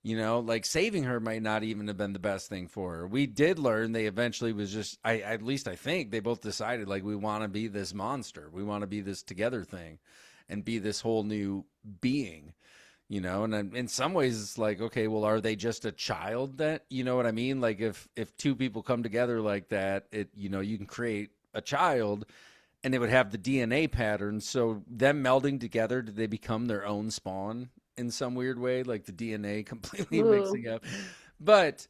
You know, like saving her might not even have been the best thing for her. We did learn they eventually was just, at least I think they both decided like we want to be this monster. We want to be this together thing and be this whole new being, you know? And in some ways it's like, okay, well, are they just a child that, you know what I mean? Like if two people come together like that, it, you know, you can create a child and it would have the DNA pattern. So them melding together, did they become their own spawn in some weird way, like the DNA completely Ooh. mixing up? But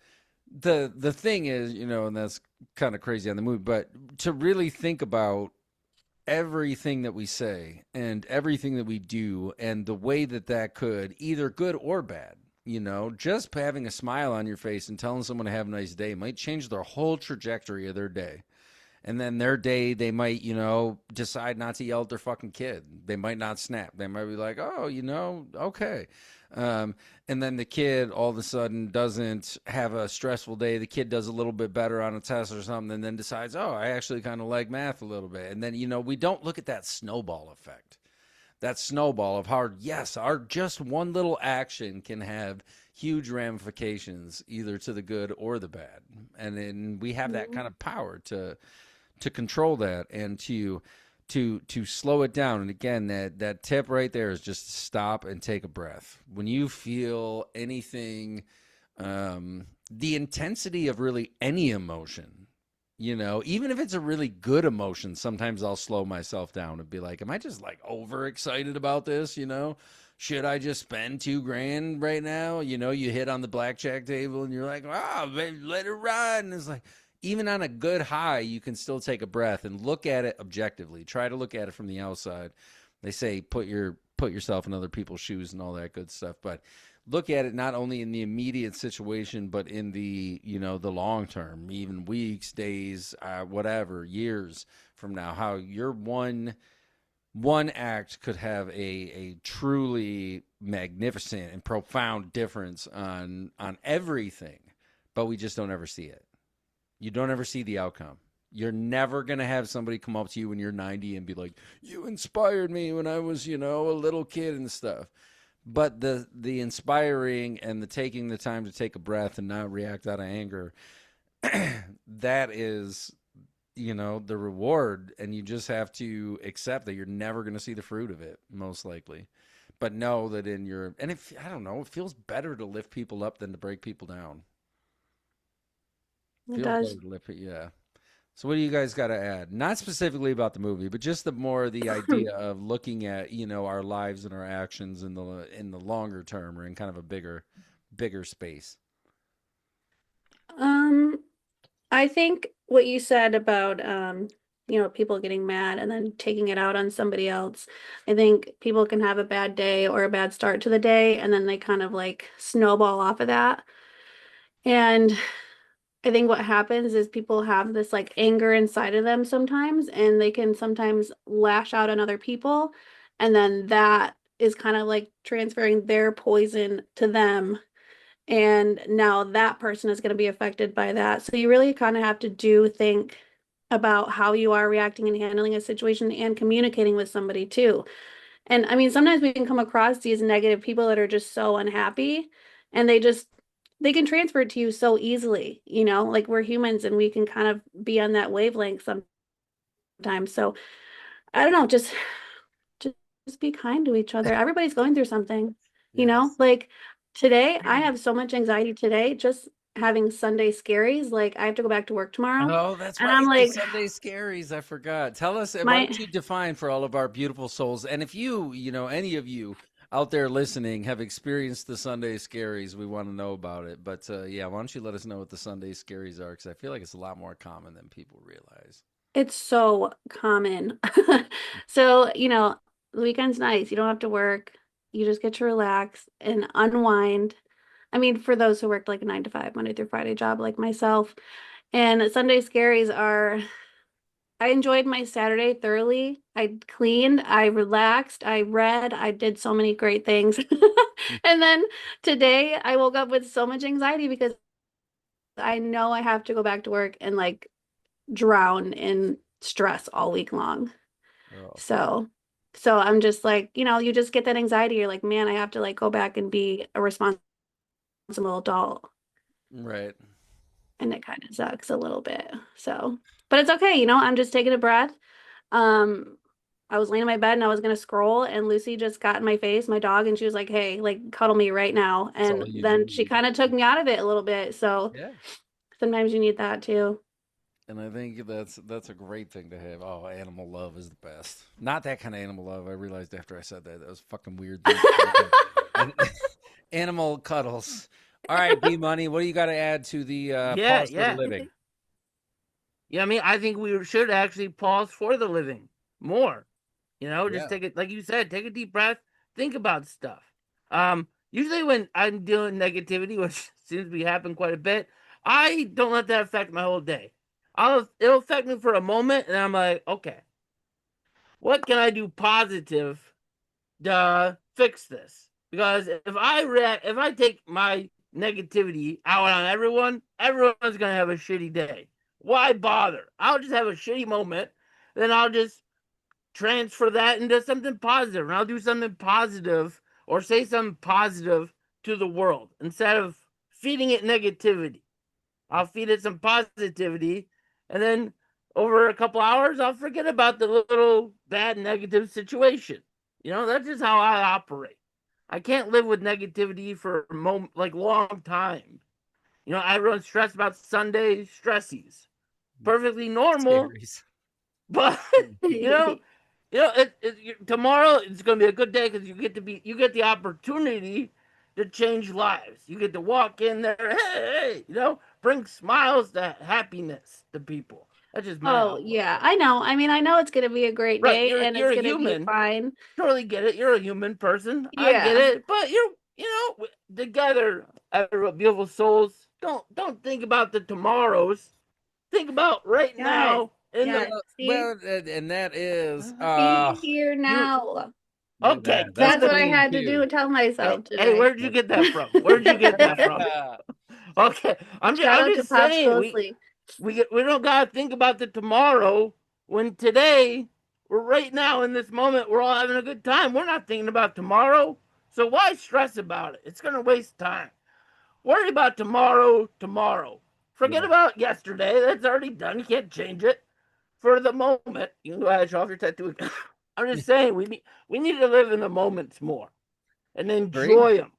the thing is, you know, and that's kind of crazy on the movie, but to really think about everything that we say and everything that we do and the way that that could either good or bad, you know, just having a smile on your face and telling someone to have a nice day might change their whole trajectory of their day. And then their day, they might, you know, decide not to yell at their fucking kid. They might not snap. They might be like, oh, you know, okay. And then the kid all of a sudden doesn't have a stressful day. The kid does a little bit better on a test or something and then decides, oh, I actually kind of like math a little bit. And then, you know, we don't look at that snowball effect. That snowball of how, yes, our just one little action can have huge ramifications either to the good or the bad. And then we have that kind of power to control that and to slow it down. And again, that tip right there is just stop and take a breath when you feel anything, the intensity of really any emotion, you know, even if it's a really good emotion. Sometimes I'll slow myself down and be like, am I just like overexcited about this? You know, should I just spend $2,000 right now? You know, you hit on the blackjack table and you're like, wow, let it ride. And it's like, even on a good high, you can still take a breath and look at it objectively. Try to look at it from the outside. They say put yourself in other people's shoes and all that good stuff, but look at it not only in the immediate situation, but in the, you know, the long term, even weeks, days, whatever, years from now. How your one act could have a truly magnificent and profound difference on everything, but we just don't ever see it. You don't ever see the outcome. You're never going to have somebody come up to you when you're 90 and be like, you inspired me when I was, you know, a little kid and stuff. But the inspiring and the taking the time to take a breath and not react out of anger, that is, you know, the reward. And you just have to accept that you're never going to see the fruit of it, most likely. But know that in your, and if, I don't know, it feels better to lift people up than to break people down. It Feels does. better to lift it, yeah. So what do you guys got to add? Not specifically about the movie, but just the idea of looking at, you know, our lives and our actions in the longer term or in kind of a bigger space. Um, I think what you said about you know, people getting mad and then taking it out on somebody else. I think people can have a bad day or a bad start to the day and then they kind of like snowball off of that. And I think what happens is people have this like anger inside of them sometimes, and they can sometimes lash out on other people. And then that is kind of like transferring their poison to them. And now that person is going to be affected by that. So you really kind of have to think about how you are reacting and handling a situation and communicating with somebody too. And I mean, sometimes we can come across these negative people that are just so unhappy and they can transfer it to you so easily, you know, like we're humans and we can kind of be on that wavelength sometimes. So I don't know, just be kind to each other. Everybody's going through something, you know, Yes. like today I have so much anxiety today, just having Sunday scaries. Like I have to go back to work tomorrow. Oh, that's And I'm right. The like, Sunday scaries. I forgot. Tell us, why my don't you define for all of our beautiful souls? And if you know, any of you out there listening have experienced the Sunday scaries, we want to know about it. But yeah, why don't you let us know what the Sunday scaries are? Because I feel like it's a lot more common than people realize. It's so common. So, you know, the weekend's nice. You don't have to work. You just get to relax and unwind. I mean, for those who worked like a 9 to 5, Monday through Friday job like myself. And Sunday scaries are, I enjoyed my Saturday thoroughly. I cleaned, I relaxed, I read, I did so many great things. And then today I woke up with so much anxiety because I know I have to go back to work and like drown in stress all week long. Oh. So I'm just like, you just get that anxiety. You're like, man, I have to like go back and be a responsible adult. Right. And it kind of sucks a little bit. So, but it's okay, I'm just taking a breath. Um, I was laying in my bed and I was gonna scroll, and Lucy just got in my face, my dog, and she was like, "Hey, like cuddle me right now." That's all And you then she need. kind of took me out of it a little bit. So Yeah. sometimes you need that too. And I think that's a great thing to have. Oh, animal love is the best. Not that kind of animal love. I realized after I said that was a fucking weird thing. And- animal cuddles. All right, B Money, what do you got to add to the pause for the living? Yeah, I mean, I think we should actually pause for the living more. Just Yeah. take it, like you said, take a deep breath, think about stuff. Usually when I'm dealing with negativity, which seems to be happening quite a bit, I don't let that affect my whole day. It'll affect me for a moment, and I'm like, okay, what can I do positive to fix this? Because if I take my negativity out on everyone's gonna have a shitty day. Why bother? I'll just have a shitty moment, then I'll just transfer that into something positive, and I'll do something positive or say something positive to the world instead of feeding it negativity. I'll feed it some positivity, and then over a couple hours, I'll forget about the little bad negative situation. That's just how I operate. I can't live with negativity for long time. I run stressed about Sunday stressies. Perfectly normal, Series. but tomorrow it's going to be a good day because you get the opportunity to change lives. You get to walk in there, hey, bring smiles to happiness to people. That's just my Oh, outlook. yeah, I know. I mean, I know it's gonna be a great Right, day and you're it's a gonna be human. fine. Totally get it. You're a human person. I get Yeah. it. But together, beautiful souls. Don't think about the tomorrows. Think about right Yes. now. In Yes. the See? And that is Be here you now. look at okay. that. That's That's a what I clean had to do cue. to tell myself Hey, today. where'd you get that from? Where'd you get that from? Okay, I'm Shout out to just Pops saying Ghostly. we don't gotta think about the tomorrow when today we're right now in this moment we're all having a good time. We're not thinking about tomorrow, so why stress about it? It's gonna waste time. Worry about tomorrow. Forget Yeah. about yesterday. That's already done. You can't change it. For the moment, you can go ahead and show off your tattoo. I'm just saying we need to live in the moments more and Agree. enjoy them.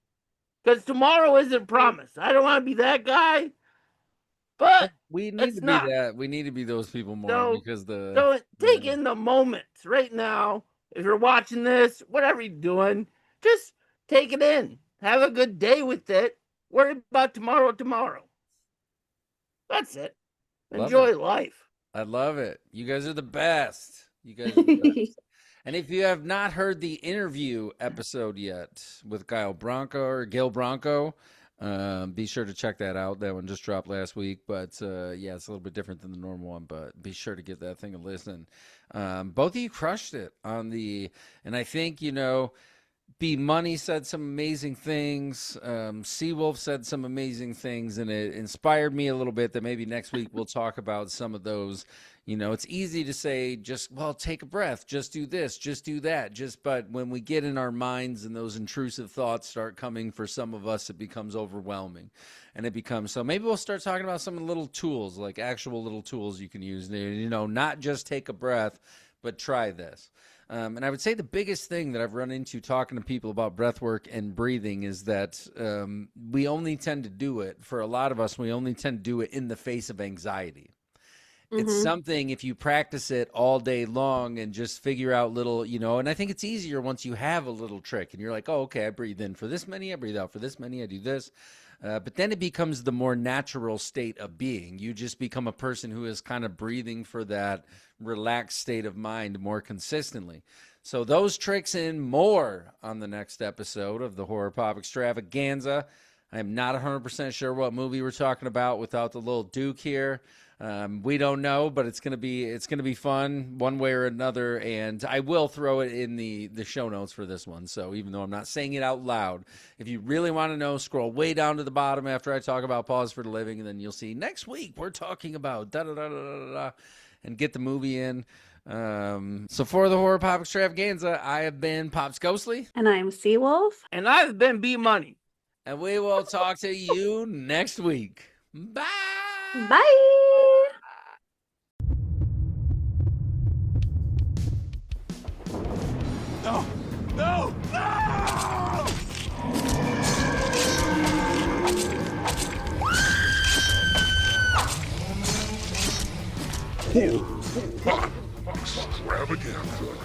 Because tomorrow isn't promised. I don't want to be that guy, but We need it's to be not. that. We need to be those people more So, because so yeah. take in the moments right now. If you're watching this, whatever you're doing, just take it in. Have a good day with it. Worry about tomorrow. That's it. Love it. Enjoy life. I love it. You guys are the best. You guys are the best. And if you have not heard the interview episode yet with Gil Bronco, be sure to check that out. That one just dropped last week, but yeah, it's a little bit different than the normal one. But be sure to give that thing a listen. Both of you crushed it on and I think B Money said some amazing things. CeeWolf said some amazing things, and it inspired me a little bit that maybe next week we'll talk about some of those. It's easy to say, just, well, take a breath, just do this, just do that. But when we get in our minds and those intrusive thoughts start coming for some of us, it becomes overwhelming. And it becomes, so maybe we'll start talking about some of the little tools, like actual little tools you can use, not just take a breath, but try this. And I would say the biggest thing that I've run into talking to people about breath work and breathing is that we only tend to do it, for a lot of us, we only tend to do it in the face of anxiety. It's something, if you practice it all day long and just figure out little, and I think it's easier once you have a little trick and you're like, oh, okay, I breathe in for this many, I breathe out for this many, I do this. But then it becomes the more natural state of being. You just become a person who is kind of breathing for that relaxed state of mind more consistently. So those tricks and more on the next episode of the Horror Pop Extravaganza. I am not 100% sure what movie we're talking about without the Lil Duke here. We don't know, but it's gonna be fun one way or another, and I will throw it in the show notes for this one. So even though I'm not saying it out loud, if you really want to know, scroll way down to the bottom after I talk about Pause for the Living, and then you'll see next week we're talking about da da da da da da, and get the movie in. So for the Horror Pop Extravaganza, I have been Pops Ghostly, And I'm CeeWolf. And I've been B Money. and we will talk to you next week. Bye. Bye. No! No! No! Horror Pop Extravaganza.